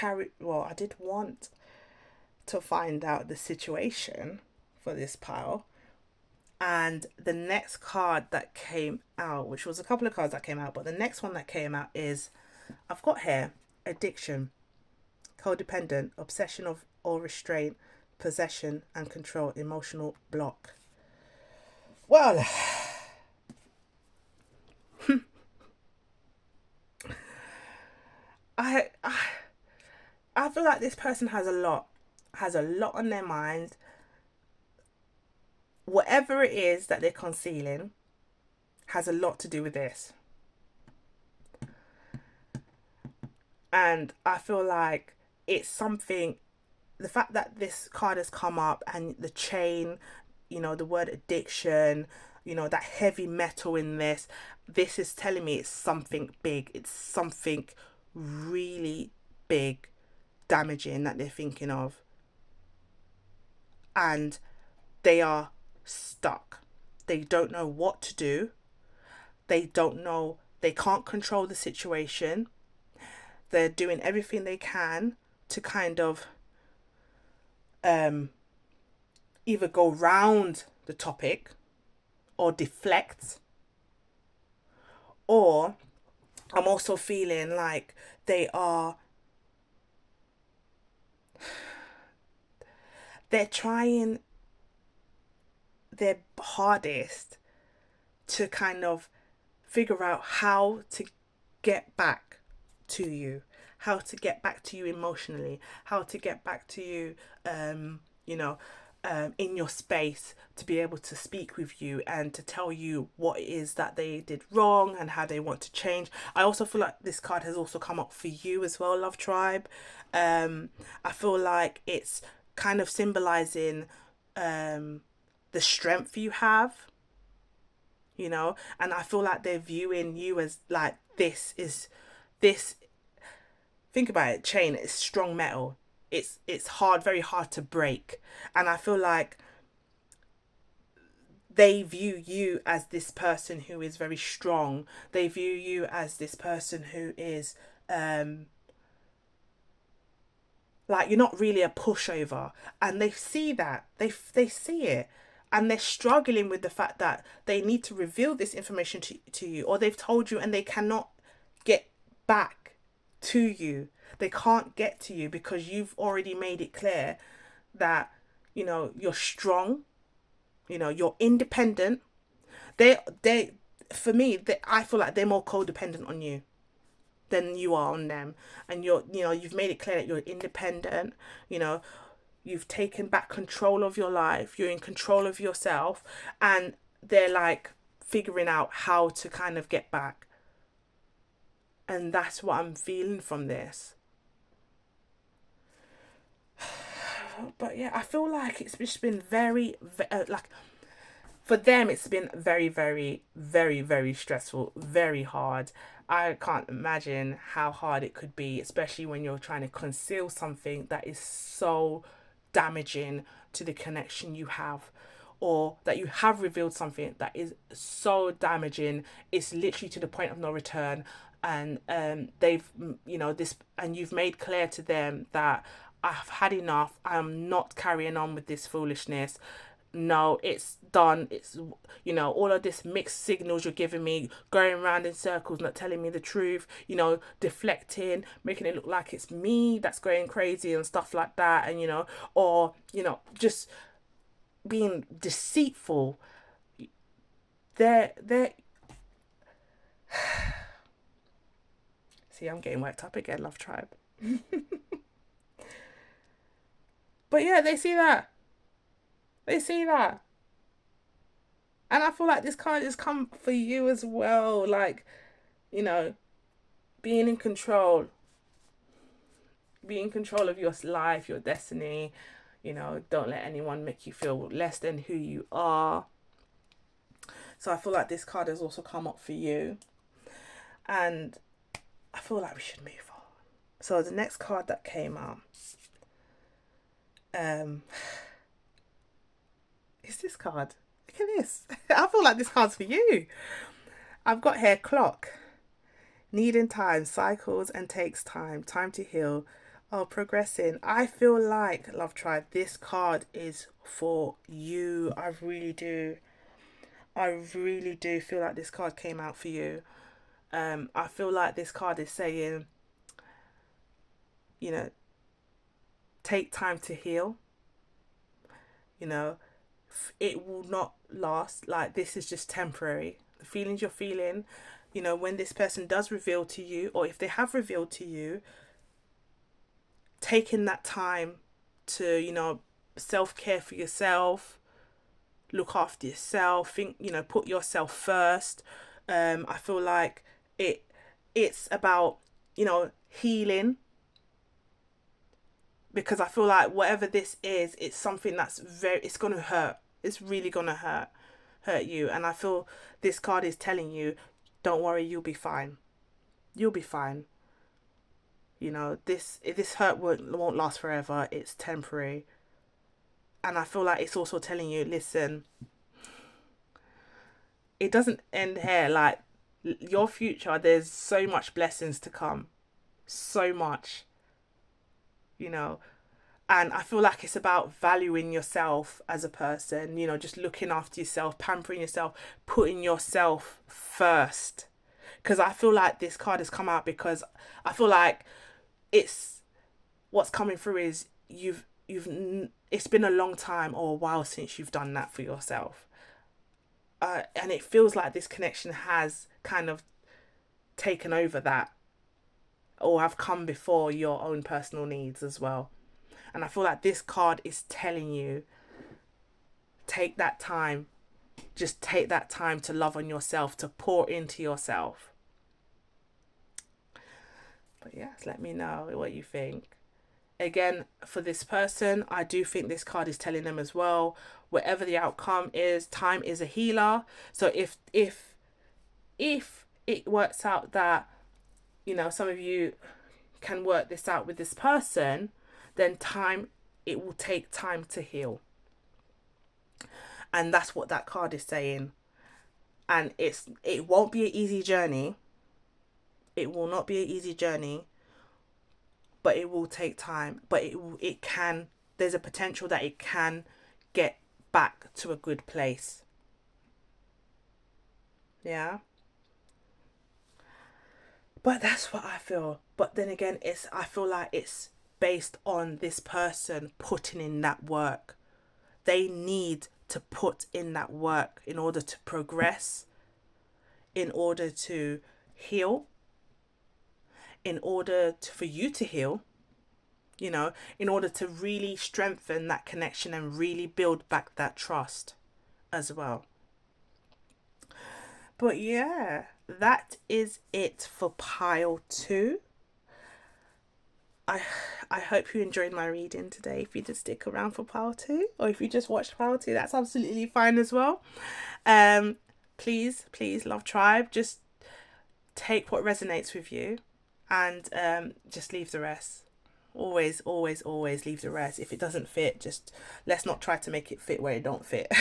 I did want to find out the situation for this pile. And the next card that came out, which was a couple of cards that came out, but the next one that came out is, I've got here, addiction, codependent, obsession of or restraint, possession and control, emotional block. Well, I, I I feel like this person has a lot on their mind. Whatever it is that they're concealing has a lot to do with this. And I feel like it's something, the fact that this card has come up and the chain, the word addiction, that heavy metal in this is telling me it's something big. It's something really big, damaging that they're thinking of. And they are stuck. They don't know what to do. They don't know, they can't control the situation. They're doing everything they can to kind of either go round the topic or deflect, or I'm also feeling like they're trying their hardest to kind of figure out how to get back to you, how to get back to you emotionally, how to get back to you, in your space, to be able to speak with you and to tell you what it is that they did wrong and how they want to change. I also feel like this card has also come up for you as well, Love Tribe. I feel like it's kind of symbolizing the strength you have, and I feel like they're viewing you as like, this, think about it, chain, it's strong metal. It's hard, very hard to break. And I feel like they view you as this person who is very strong. They view you as this person who is like, you're not really a pushover, and they see that, they see it, and they're struggling with the fact that they need to reveal this information to you, or they've told you and they cannot get back to you. They can't get to you because you've already made it clear that you're strong, you're independent. They For me, I feel like they're more codependent on you than you are on them. And you've made it clear that you're independent. You've taken back control of your life, you're in control of yourself, and they're like figuring out how to kind of get back. And that's what I'm feeling from this. But yeah, I feel like it's just been like for them, it's been very, very, very, very stressful, very hard. I can't imagine how hard it could be, especially when you're trying to conceal something that is so damaging to the connection you have, or that you have revealed something that is so damaging, it's literally to the point of no return. And they've, this, and you've made clear to them that I've had enough. I'm not carrying on with this foolishness. No, it's done. It's, all of this mixed signals you're giving me, going around in circles, not telling me the truth, deflecting, making it look like it's me that's going crazy and stuff like that. And, or, just being deceitful. They're See, I'm getting worked up again, Love Tribe. But yeah, they see that. They see that. And I feel like this card has come for you as well. Like, you know, being in control. Be in control of your life, your destiny. Don't let anyone make you feel less than who you are. So I feel like this card has also come up for you. And I feel like we should move on. So the next card that came out is this card. Look at this. I feel like this card's for you. I've got here clock. Needing time, cycles and takes time. Time to heal. Oh, progressing. I feel like, Love Tribe, this card is for you. I really do. I really do feel like this card came out for you. I feel like this card is saying, you know, take time to heal. It will not last. Like, this is just temporary. The feelings you're feeling, when this person does reveal to you, or if they have revealed to you, taking that time to, self-care for yourself, look after yourself, think, put yourself first. I feel like it's about, healing, because I feel like whatever this is, it's something that's it's gonna hurt. It's really gonna hurt you. And I feel this card is telling you, don't worry, you'll be fine. You'll be fine. This hurt won't last forever. It's temporary. And I feel like it's also telling you, listen, it doesn't end here. Like, your future, there's so much blessings to come. So much. you know and I feel like it's about valuing yourself as a person, just looking after yourself, pampering yourself, putting yourself first. Because I feel like this card has come out because I feel like it's what's coming through is you've it's been a long time or a while since you've done that for yourself, and it feels like this connection has kind of taken over that, or have come before your own personal needs as well. And I feel like this card is telling you, take that time. Just take that time to love on yourself, to pour into yourself. But yes, let me know what you think. Again, for this person, I do think this card is telling them as well, whatever the outcome is, time is a healer. So if it works out that, some of you can work this out with this person, then it will take time to heal. And that's what that card is saying. And it won't be an easy journey. It will not be an easy journey, but it will take time. But it can, there's a potential that it can get back to a good place. Yeah. But that's what I feel. But then again, I feel like it's based on this person putting in that work. They need to put in that work in order to progress, in order to heal, for you to heal, in order to really strengthen that connection and really build back that trust as well. But yeah, that is it for pile 2. I I hope you enjoyed my reading today. If you did stick around for pile two, or if you just watched pile two, that's absolutely fine as well. Um, please, Love Tribe, just take what resonates with you, and just leave the rest. Always leave the rest. If it doesn't fit, just let's not try to make it fit where it don't fit.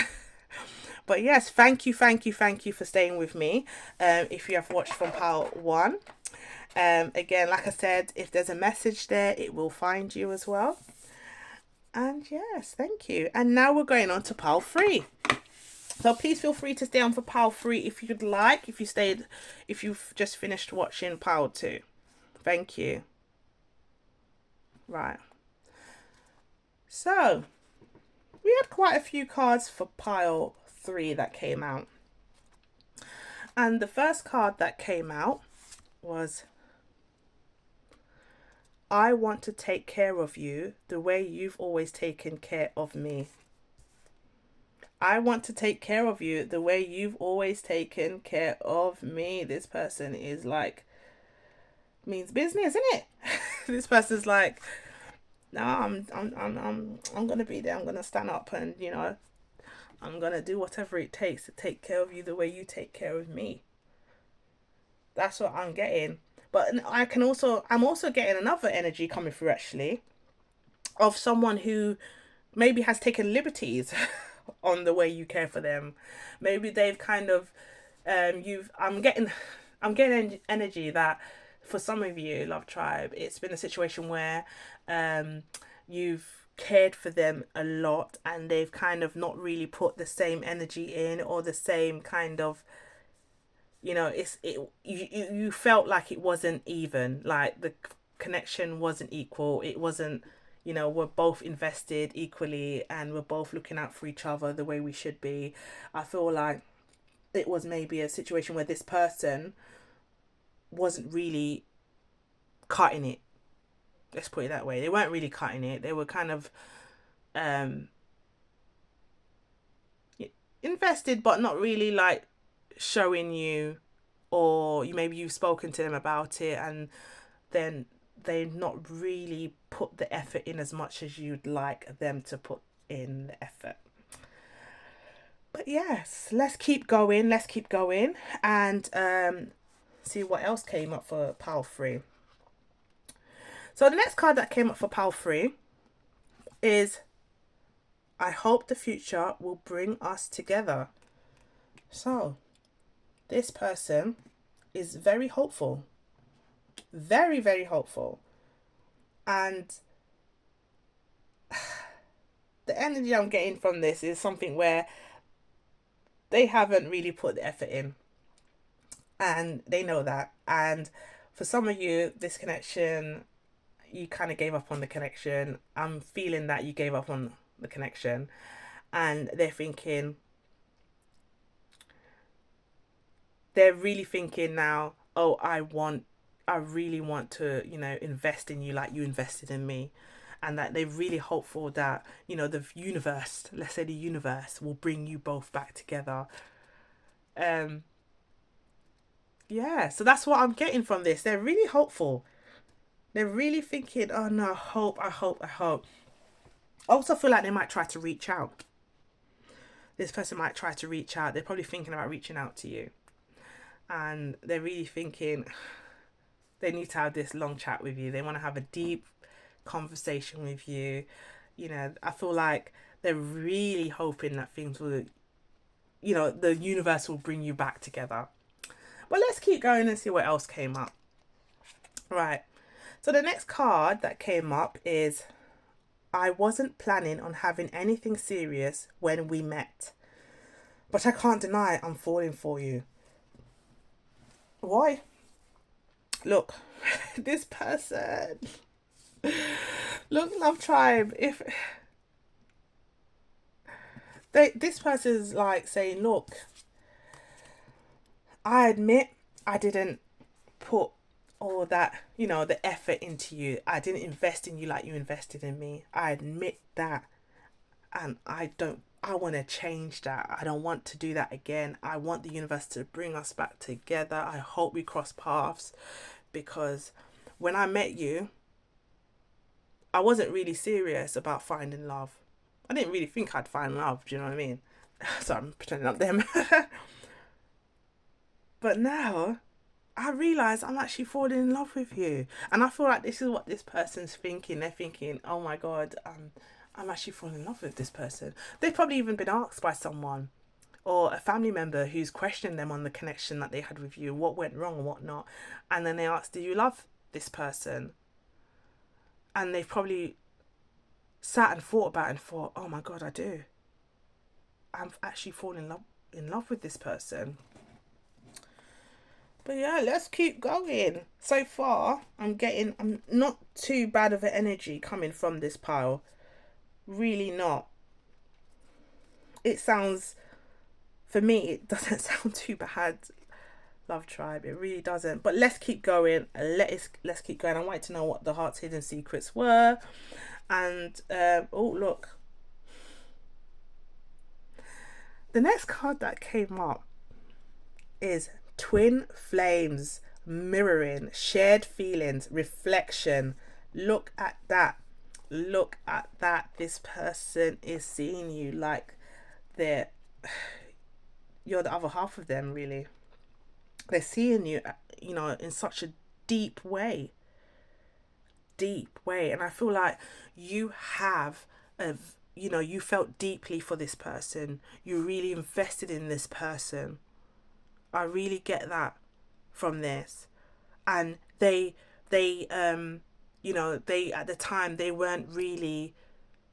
But yes, thank you for staying with me. If you have watched from part one, again, like I said, if there's a message there, it will find you as well. And yes, thank you. And now we're going on to pile three. So please feel free to stay on for pile three if you'd like. If you've just finished watching pile two, thank you. Right. So we had quite a few cards for pile three that came out. And the first card that came out was, I want to take care of you the way you've always taken care of me. I want to take care of you the way you've always taken care of me. This person is like, means business, isn't it? This person's like, no, I'm gonna be there. I'm gonna stand up, and I'm gonna do whatever it takes to take care of you the way you take care of me. That's what I'm getting. But I'm also getting another energy coming through actually, of someone who maybe has taken liberties on the way you care for them. Maybe they've kind of you've I'm getting energy that for some of you, Love Tribe, it's been a situation where you've cared for them a lot, and they've kind of not really put the same energy in, or the same kind of, you felt like it wasn't even, like the connection wasn't equal. It wasn't, we're both invested equally, and we're both looking out for each other the way we should be. I feel like it was maybe a situation where this person wasn't really cutting it. Let's put it that way. They weren't really cutting it. They were kind of um invested, but not really like showing you, or maybe you've spoken to them about it, and then they've not really put the effort in as much as you'd like them to put in the effort. But yes, let's keep going. Let's keep going, and see what else came up for pile three. So the next card that came up for pile three is, I hope the future will bring us together. So this person is very hopeful, very hopeful, and the energy I'm getting from this is something where they haven't really put the effort in, and they know that. And for some of you, this connection, you kind of gave up on the connection. I'm feeling that you gave up on the connection, and they're really thinking now, oh, I really want to, invest in you like you invested in me. And that they're really hopeful that, the universe, let's say the universe, will bring you both back together. Um, yeah, so that's what I'm getting from this. They're really hopeful. They're really thinking, oh no, I hope. I also feel like they might try to reach out. This person might try to reach out. They're probably thinking about reaching out to you. And they're really thinking they need to have this long chat with you. They want to have a deep conversation with you. I feel like they're really hoping that things will, the universe will bring you back together. But let's keep going and see what else came up. Right. So the next card that came up is, I wasn't planning on having anything serious when we met, but I can't deny I'm falling for you. Why? Look, this person. Look, Love Tribe, if this person's like saying, look, I admit I didn't put all that, the effort into you. I didn't invest in you like you invested in me. I admit that. And I want to change that. I don't want to do that again. I want the universe to bring us back together. I hope we cross paths, because when I met you, I wasn't really serious about finding love. I didn't really think I'd find love. Do you know what I mean? So I'm pretending I'm them. But now I realize I'm actually falling in love with you, and I feel like this is what this person's thinking. They're thinking, "Oh my god, I'm actually falling in love with this person." They've probably even been asked by someone or a family member who's questioning them on the connection that they had with you, what went wrong and what not, and then they asked, "Do you love this person?" And they've probably sat and thought about it and thought, "Oh my god, I do. I'm actually falling in love with this person." But yeah, let's keep going. So far, I'm not too bad of an energy coming from this pile. Really not. It sounds, for me, it doesn't sound too bad. Love tribe, it really doesn't. But let's keep going. Let's keep going. I wanted to know what the heart's hidden secrets were. And oh look, the next card that came up is twin flames, mirroring, shared feelings, reflection. Look at that. Look at that. This person is seeing you like they're you're the other half of them, really. They're seeing you, in such a deep way. Deep way. And I feel like you have a you felt deeply for this person. You really invested in this person. I really get that from this. And they at the time they weren't really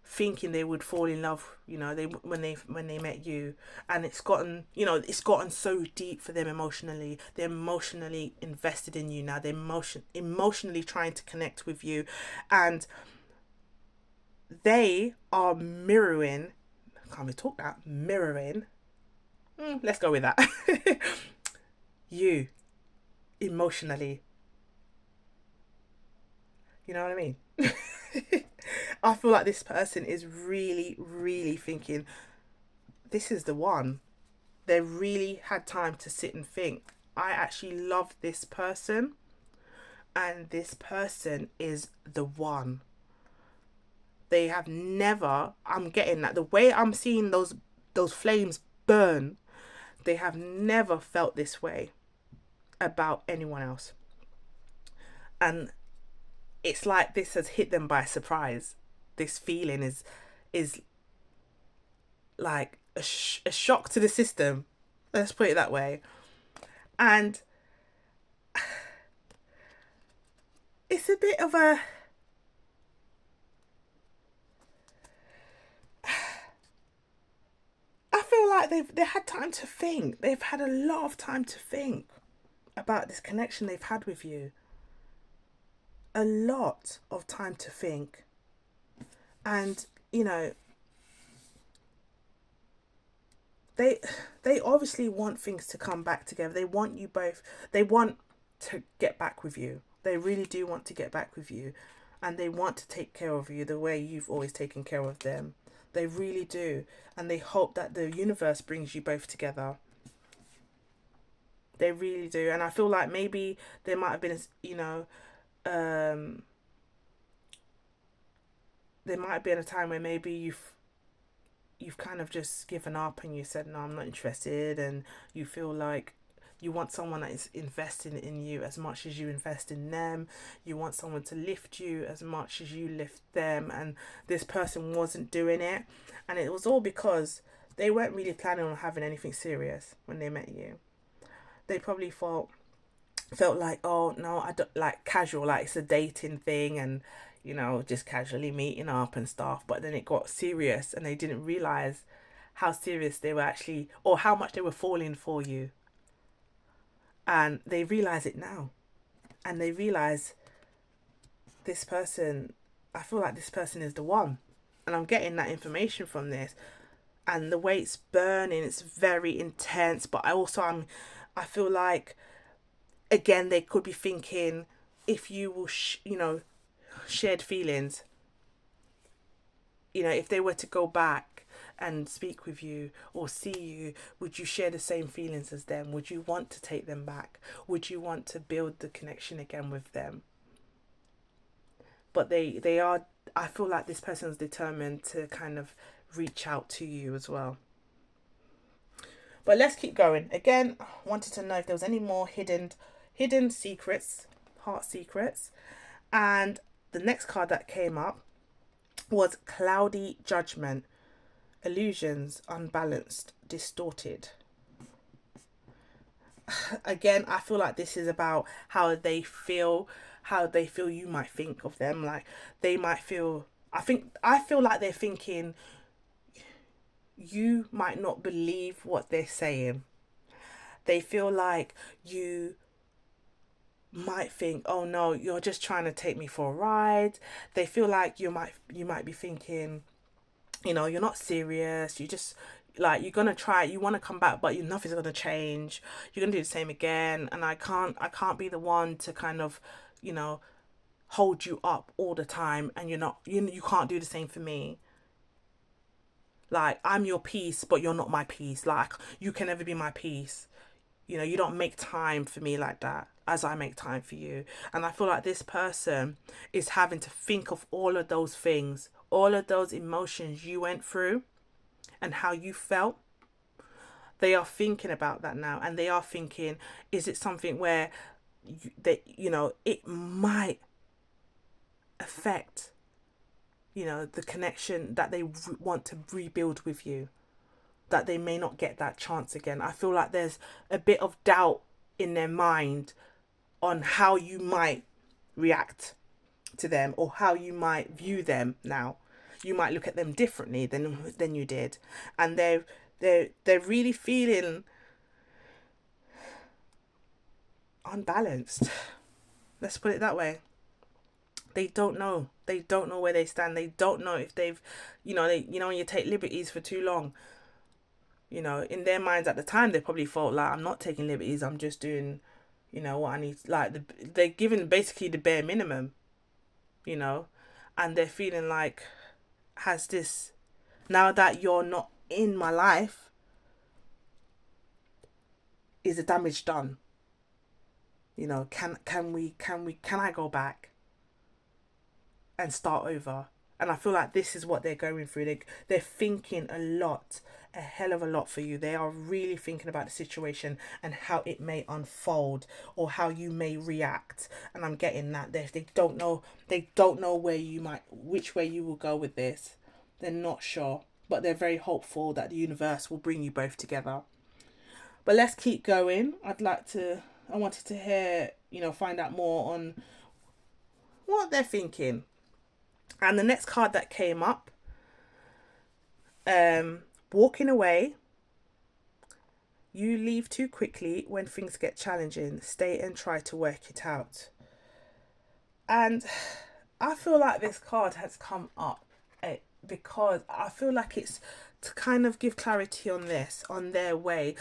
thinking they would fall in love, they when they met you. And it's gotten so deep for them emotionally. They're emotionally invested in you now. They're emotionally trying to connect with you, and they are mirroring. Can't we talk that mirroring? Let's go with that. You emotionally. You know what I mean? I feel like this person is really, really thinking, this is the one. They really had time to sit and think, I actually love this person, and this person is the one. They have never, I'm getting that, the way I'm seeing those flames burn, they have never felt this way about anyone else. And it's like this has hit them by surprise. This feeling is like a shock to the system. Let's put it that way. And it's a bit of a, I feel like they had time to think. They've had a lot of time to think about this connection they've had with you. A lot of time to think. And they they obviously want things to come back together. They want you both. They want to get back with you. They really do want to get back with you, and they want to take care of you the way you've always taken care of them. They really do, and they hope that the universe brings you both together. They really do, and I feel like maybe there might have been, um, there might have been a time where maybe you've kind of just given up and you said, no, I'm not interested, and you feel like you want someone that is investing in you as much as you invest in them. You want someone to lift you as much as you lift them, and this person wasn't doing it. And it was all because they weren't really planning on having anything serious when they met you. They probably felt like, oh no, I don't, like casual, like it's a dating thing, and just casually meeting up and stuff. But then it got serious, and they didn't realize how serious they were actually, or how much they were falling for you. And they realize it now, and they realize this person. I feel like this person is the one, and I'm getting that information from this. And the way it's burning, it's very intense. But I feel like, again, they could be thinking, if you will, shared feelings, if they were to go back and speak with you or see you, would you share the same feelings as them? Would you want to take them back? Would you want to build the connection again with them? But they are I feel like this person's determined to kind of reach out to you as well. But let's keep going. Again, wanted to know if there was any more hidden secrets, heart secrets. And the next card that came up was cloudy judgment, illusions, unbalanced, distorted. Again, I feel like this is about how they feel you might think of them. Like they might feel, I feel like they're thinking you might not believe what they're saying. They feel like you might think, oh no, you're just trying to take me for a ride. They feel like you might be thinking, you're not serious. You just like you're gonna try. You want to come back, but nothing's gonna change. You're gonna do the same again, and I can't be the one to kind of, you know, hold you up all the time, and you can't do the same for me. Like I'm your peace, but you're not my peace. Like you can never be my peace. You don't make time for me like that as I make time for you. And I feel like this person is having to think of all of those things, all of those emotions you went through and how you felt. They are thinking about that now, and they are thinking, is it something where it might affect, the connection that they want to rebuild with you, that they may not get that chance again. I feel like there's a bit of doubt in their mind on how you might react to them or how you might view them now. You might look at them differently than you did, and they're really feeling unbalanced. Let's put it that way. They don't know. They don't know where they stand. They don't know if they've, when you take liberties for too long, in their minds at the time, they probably thought like, I'm not taking liberties. I'm just doing, what I need. Like they're given basically the bare minimum, you know, and they're feeling like, has this, now that you're not in my life, is the damage done? Can I go back and start over? And I feel like this is what they're going through. They're thinking a lot, a hell of a lot for you. They are really thinking about the situation and how it may unfold or how you may react. And I'm getting that they don't know. They don't know which way you will go with this. They're not sure, but they're very hopeful that the universe will bring you both together. But let's keep going. I wanted to hear, find out more on what they're thinking. And the next card that came up, walking away. You leave too quickly when things get challenging. Stay and try to work it out. And I feel like this card has come up because I feel like it's to kind of give clarity on this, on their way,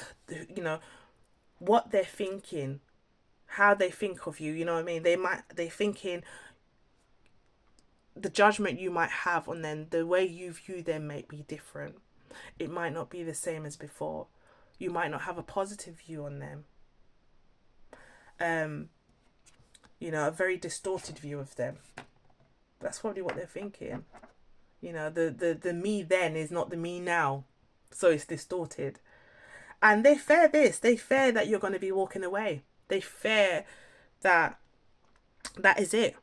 what they're thinking, how they think of you. You know what I mean? They're thinking the judgment you might have on them, the way you view them might be different. It might not be the same as before. You might not have a positive view on them. A very distorted view of them. That's probably what they're thinking. The me then is not the me now. So it's distorted. And they fear this. They fear that you're going to be walking away. They fear that is it.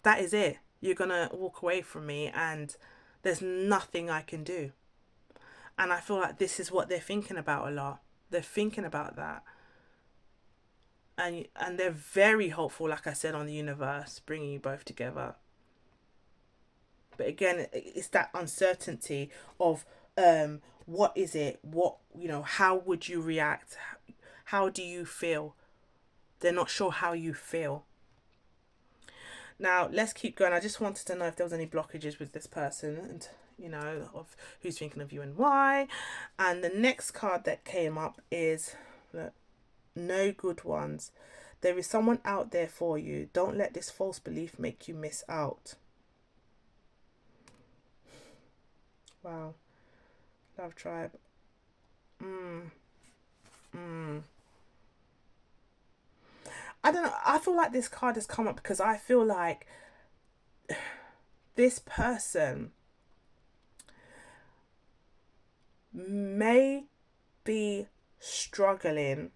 That is it. You're going to walk away from me and there's nothing I can do. And I feel like this is what they're thinking about a lot. They're thinking about that. And they're very hopeful, like I said, on the universe bringing you both together. But again, it's that uncertainty of what is it? How would you react? How do you feel? They're not sure how you feel. Now, let's keep going. I just wanted to know if there was any blockages with this person and, of who's thinking of you and why. And the next card that came up is no good ones. There is someone out there for you. Don't let this false belief make you miss out. Wow. Love tribe. I don't know. I feel like this card has come up because I feel like this person may be struggling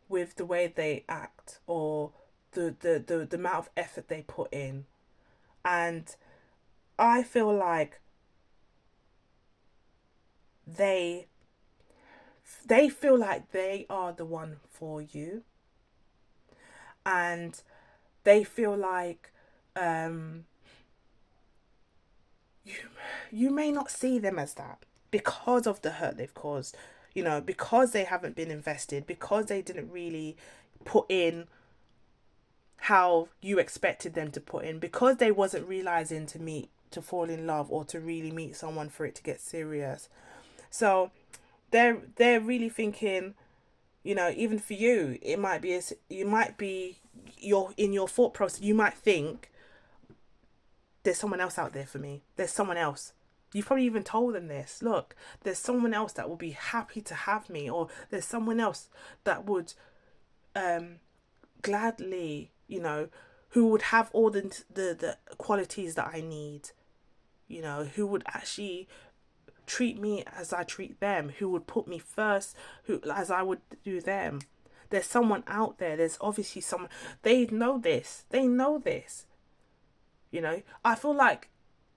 with the way they act, or the amount of effort they put in. And I feel like they feel like they are the one for you, and they feel like you you may not see them as that because of the hurt they've caused, because they haven't been invested, because they didn't really put in how you expected them to put in, because they wasn't realizing to fall in love or to really meet someone for it to get serious. So they're really thinking, even for you, it might be in your thought process, you might think there's someone else out there for me. There's someone else. You've probably even told them this. Look, there's someone else that will be happy to have me, or there's someone else that would gladly, who would have all the qualities that I need, who would actually treat me as I treat them, who would put me first, who as I would do them. There's someone out there. There's obviously someone. They know this. They know this. I feel like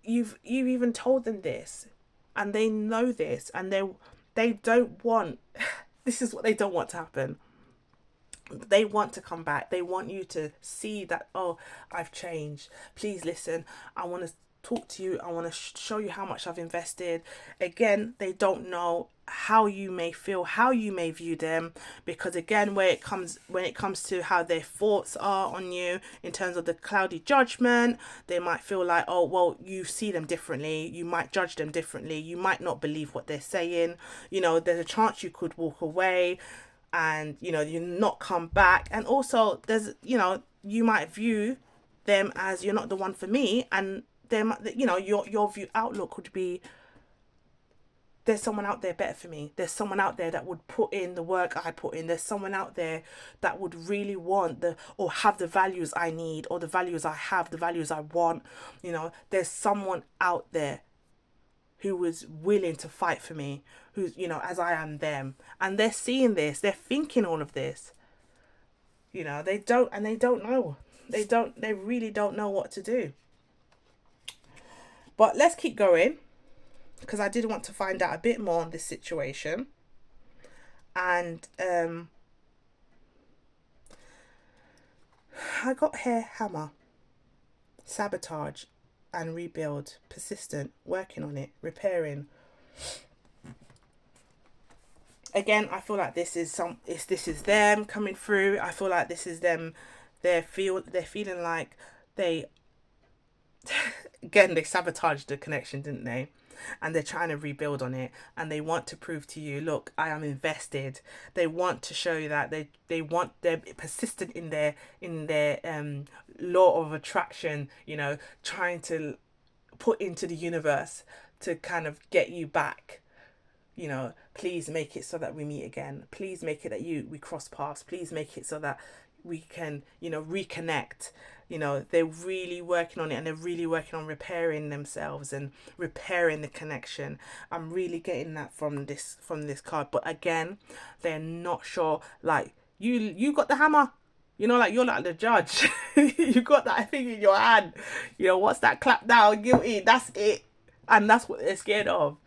you've even told them this, and they know this, and they don't want. This is what they don't want to happen. They want to come back. They want you to see that, oh, I've changed. Please listen. I want to talk to you. I want to show you how much I've invested. Again, they don't know how you may feel, how you may view them, because again, when it comes to how their thoughts are on you in terms of the cloudy judgment, they might feel like, oh, well, you see them differently. You might judge them differently. You might not believe what they're saying. There's a chance you could walk away and you not come back. And also there's you might view them as, you're not the one for me, and them, your view outlook could be, there's someone out there better for me. There's someone out there that would put in the work I put in. There's someone out there that would really want or have the values I need, or the values I have, the values I want. There's someone out there who was willing to fight for me, who's, as I am them. And they're seeing this, they're thinking all of this. They don't know. They really don't know what to do. But let's keep going, because I did want to find out a bit more on this situation. And I got here: hammer, sabotage and rebuild, persistent, working on it, repairing. Again, I feel like this is them coming through. I feel like this is them. They're feeling like they again, they sabotaged the connection, didn't they? And they're trying to rebuild on it, and they want to prove to you, look, I am invested. They want to show you that they're persistent in their law of attraction, trying to put into the universe to kind of get you back. Please make it so that we meet again. Please make it that we cross paths. Please make it so that we can, reconnect. They're really working on it, and they're really working on repairing themselves and repairing the connection. I'm really getting that from this card. But again, they're not sure. Like, you got the hammer. Like, you're like the judge. You got that thing in your hand. What's that? Clap down, guilty. That's it. And that's what they're scared of.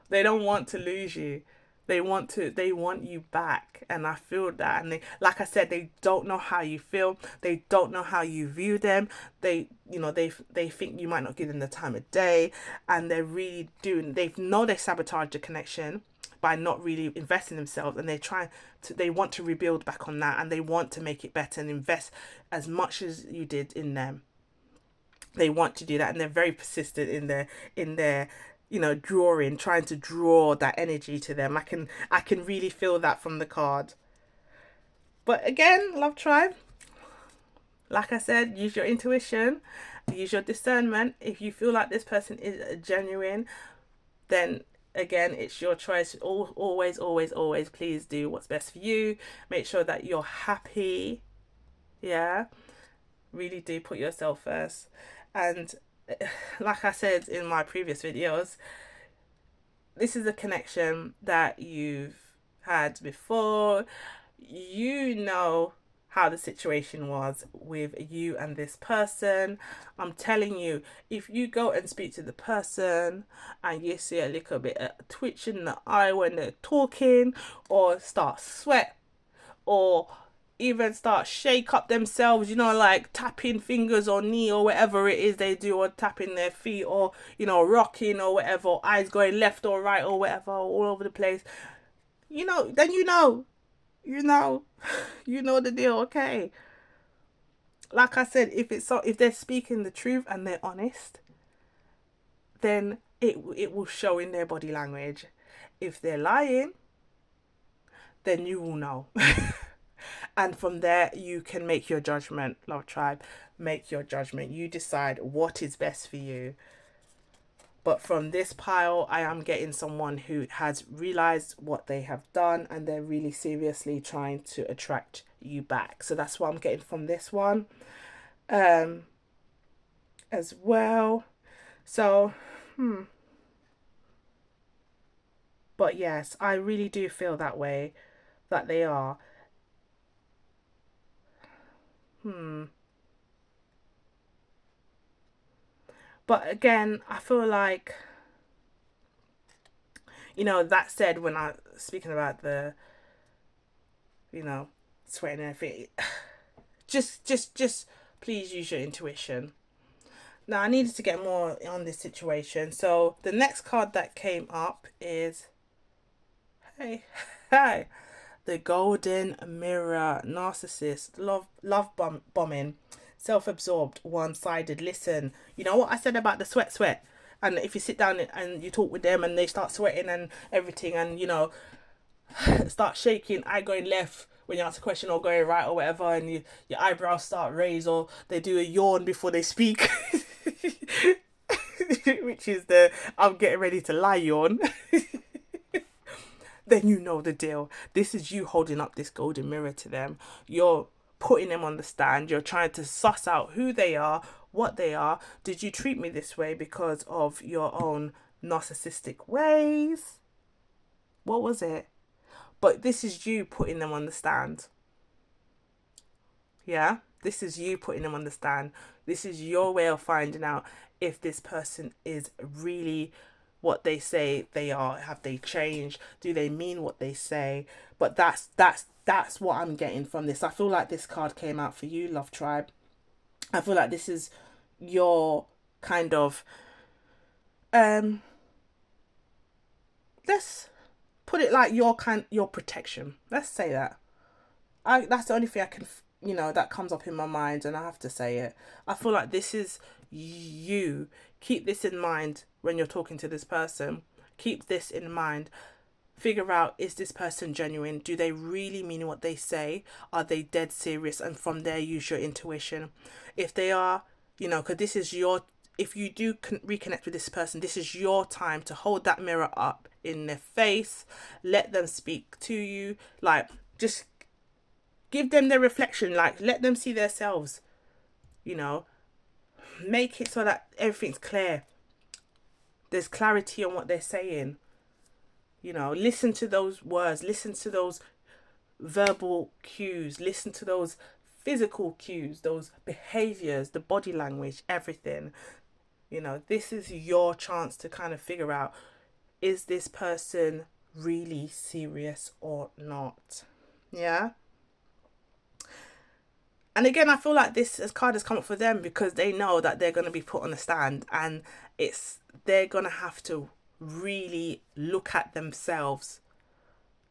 They don't want to lose you. They want you back. And I feel that. And like I said, they don't know how you feel. They don't know how you view them. They think you might not give them the time of day. And they're really they sabotage the connection by not really investing in themselves, and they want to rebuild back on that, and they want to make it better and invest as much as you did in them. They want to do that, and they're very persistent in their trying to draw that energy to them. I can really feel that from the card. But again, love tribe, like I said, use your intuition, use your discernment. If you feel like this person is genuine, then again, it's your choice. Always, always, always, please do what's best for you. Make sure that you're happy. Yeah. Really do put yourself first. And like I said in my previous videos, this is a connection that you've had before. You know how the situation was with you and this person. I'm telling you, if you go and speak to the person and you see a little bit of twitch in the eye when they're talking, or start sweat, or even start shake up themselves, like tapping fingers or knee or whatever it is they do, or tapping their feet, or rocking or whatever, eyes going left or right or whatever, all over the place, then you know you know the deal. Okay, like I said, if they're speaking the truth and they're honest, then it will show in their body language. If they're lying, then you will know. And from there, you can make your judgment, Love Tribe. Make your judgment. You decide what is best for you. But from this pile, I am getting someone who has realized what they have done and they're really seriously trying to attract you back. So that's what I'm getting from this one as well. So, but yes, I really do feel that way, that they are. But again, I feel like, that said, when I speaking about the, you know, sweating and everything, just please use your intuition. Now I needed to get more on this situation. So the next card that came up is, hey, hi, the Golden Mirror, narcissist, bombing, self-absorbed, one-sided. Listen, you know what I said about the sweat, and if you sit down and you talk with them and they start sweating and everything, and start shaking, eye going left when you ask a question, or going right or whatever, and your eyebrows start raised, or they do a yawn before they speak. Which is the I'm getting ready to lie yawn. Then you know the deal. This is you holding up this golden mirror to them. You're putting them on the stand. You're trying to suss out who they are, what they are. Did you treat me this way because of your own narcissistic ways? What was it? But this is you putting them on the stand. Yeah? This is you putting them on the stand. This is your way of finding out if this person is really what they say they are. Have they changed? Do they mean what they say? But that's what I'm getting from this. I feel like this card came out for you, Love Tribe. I feel like this is your kind of let's put it like your protection. Let's say that. That's the only thing I can that comes up in my mind, and I have to say it. I feel like this is you. Keep this in mind when you're talking to this person. Keep this in mind. Figure out, is this person genuine? Do they really mean what they say? Are they dead serious? And from there, use your intuition. If they are, because this is your, if you do reconnect with this person, this is your time to hold that mirror up in their face. Let them speak to you. Like, just give them their reflection. Like, let them see themselves. Make it so that everything's clear. There's clarity on what they're saying. Listen to those words, listen to those verbal cues, listen to those physical cues, those behaviors, the body language, everything. This is your chance to kind of figure out, is this person really serious or not? Yeah. And again, I feel like this card has come up for them because they know that they're going to be put on the stand, and they're going to have to really look at themselves,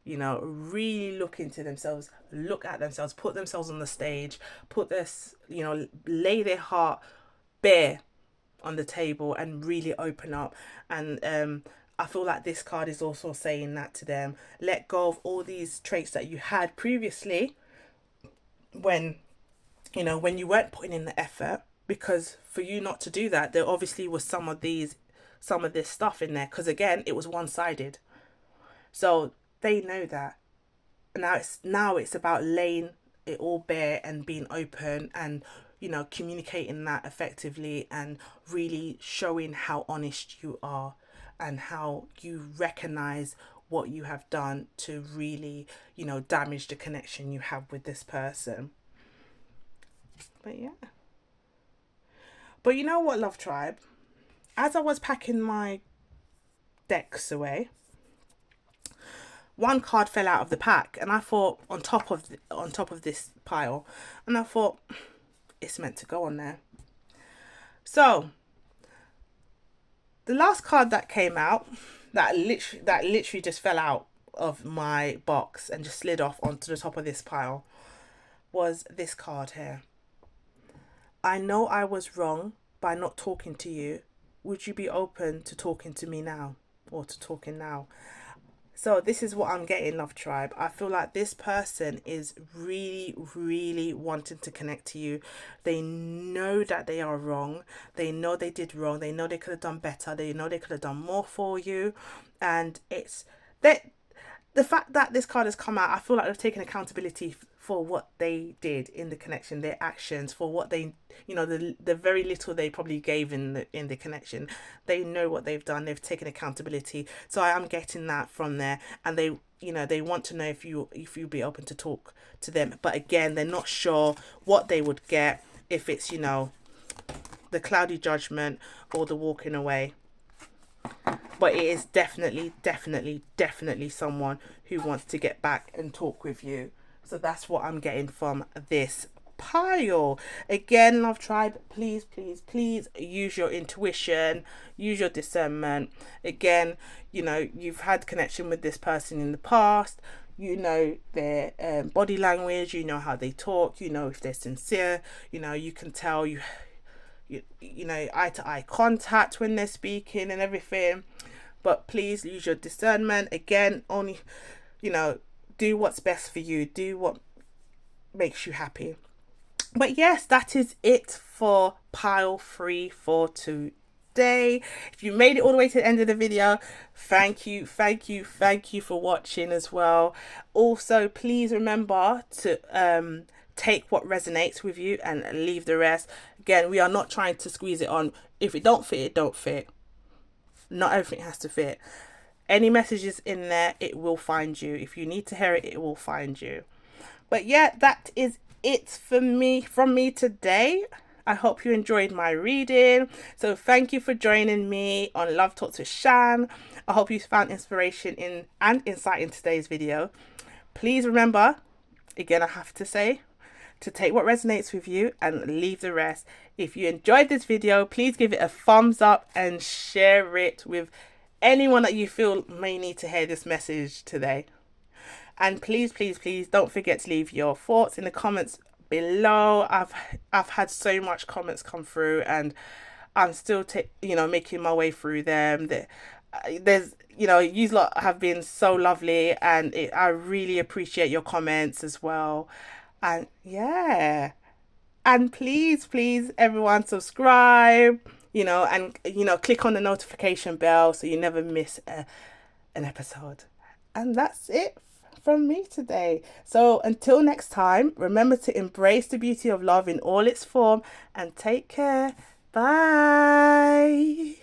really look into themselves, look at themselves, put themselves on the stage, put this, lay their heart bare on the table and really open up. And I feel like this card is also saying that to them. Let go of all these traits that you had previously when you weren't putting in the effort, because for you not to do that, there obviously was some of this stuff in there, because again, it was one-sided. So they know that. Now it's about laying it all bare and being open and communicating that effectively and really showing how honest you are and how you recognize what you have done to really, damage the connection you have with this person. But yeah. But you know what, Love Tribe? As I was packing my decks away, one card fell out of the pack, and I thought on top of this pile, and I thought it's meant to go on there. So the last card that came out, that literally just fell out of my box and just slid off onto the top of this pile, was this card here. I know I was wrong by not talking to you. Would you be open to talking to me now, or to talking now? So this is what I'm getting, Love Tribe. I feel like this person is really, really wanting to connect to you. They know that they are wrong. They know they did wrong. They know they could have done better. They know they could have done more for you. And it's that the fact that this card has come out, I feel like they've taken accountability for what they did in the connection, their actions, for what they, the very little they probably gave in the connection. They know what they've done. They've taken accountability. So I am getting that from there, and they want to know if you'd be open to talk to them. But again, they're not sure what they would get, if it's the cloudy judgment or the walking away. But it is definitely, definitely, definitely someone who wants to get back and talk with you. So that's what I'm getting from this pile. Again, Love Tribe, please, please, please use your intuition, use your discernment. Again, you've had connection with this person in the past. You know their body language. You know how they talk. You know if they're sincere. You can tell eye to eye contact when they're speaking and everything. But please use your discernment. Again, only do what's best for you. Do what makes you happy. But yes, that is it for pile 3 for today. If you made it all the way to the end of the video, thank you for watching as well. Also, please remember to take what resonates with you and leave the rest. Again, we are not trying to squeeze it on. If it don't fit, it don't fit. Not everything has to fit. Any messages in there, it will find you. If you need to hear it, it will find you. But yeah, that is it from me today. I hope you enjoyed my reading. So thank you for joining me on Love Talks with Shan. I hope you found inspiration and insight in today's video. Please remember, again, I have to say, to take what resonates with you and leave the rest. If you enjoyed this video, please give it a thumbs up and share it with anyone that you feel may need to hear this message today. And please, please, please don't forget to leave your thoughts in the comments below. I've had so much comments come through, and I'm still making my way through them. There's you lot have been so lovely, and I really appreciate your comments as well. And yeah, and please, please, everyone, subscribe, and click on the notification bell so you never miss an episode. And that's it from me today. So until next time, remember to embrace the beauty of love in all its form, and take care. Bye.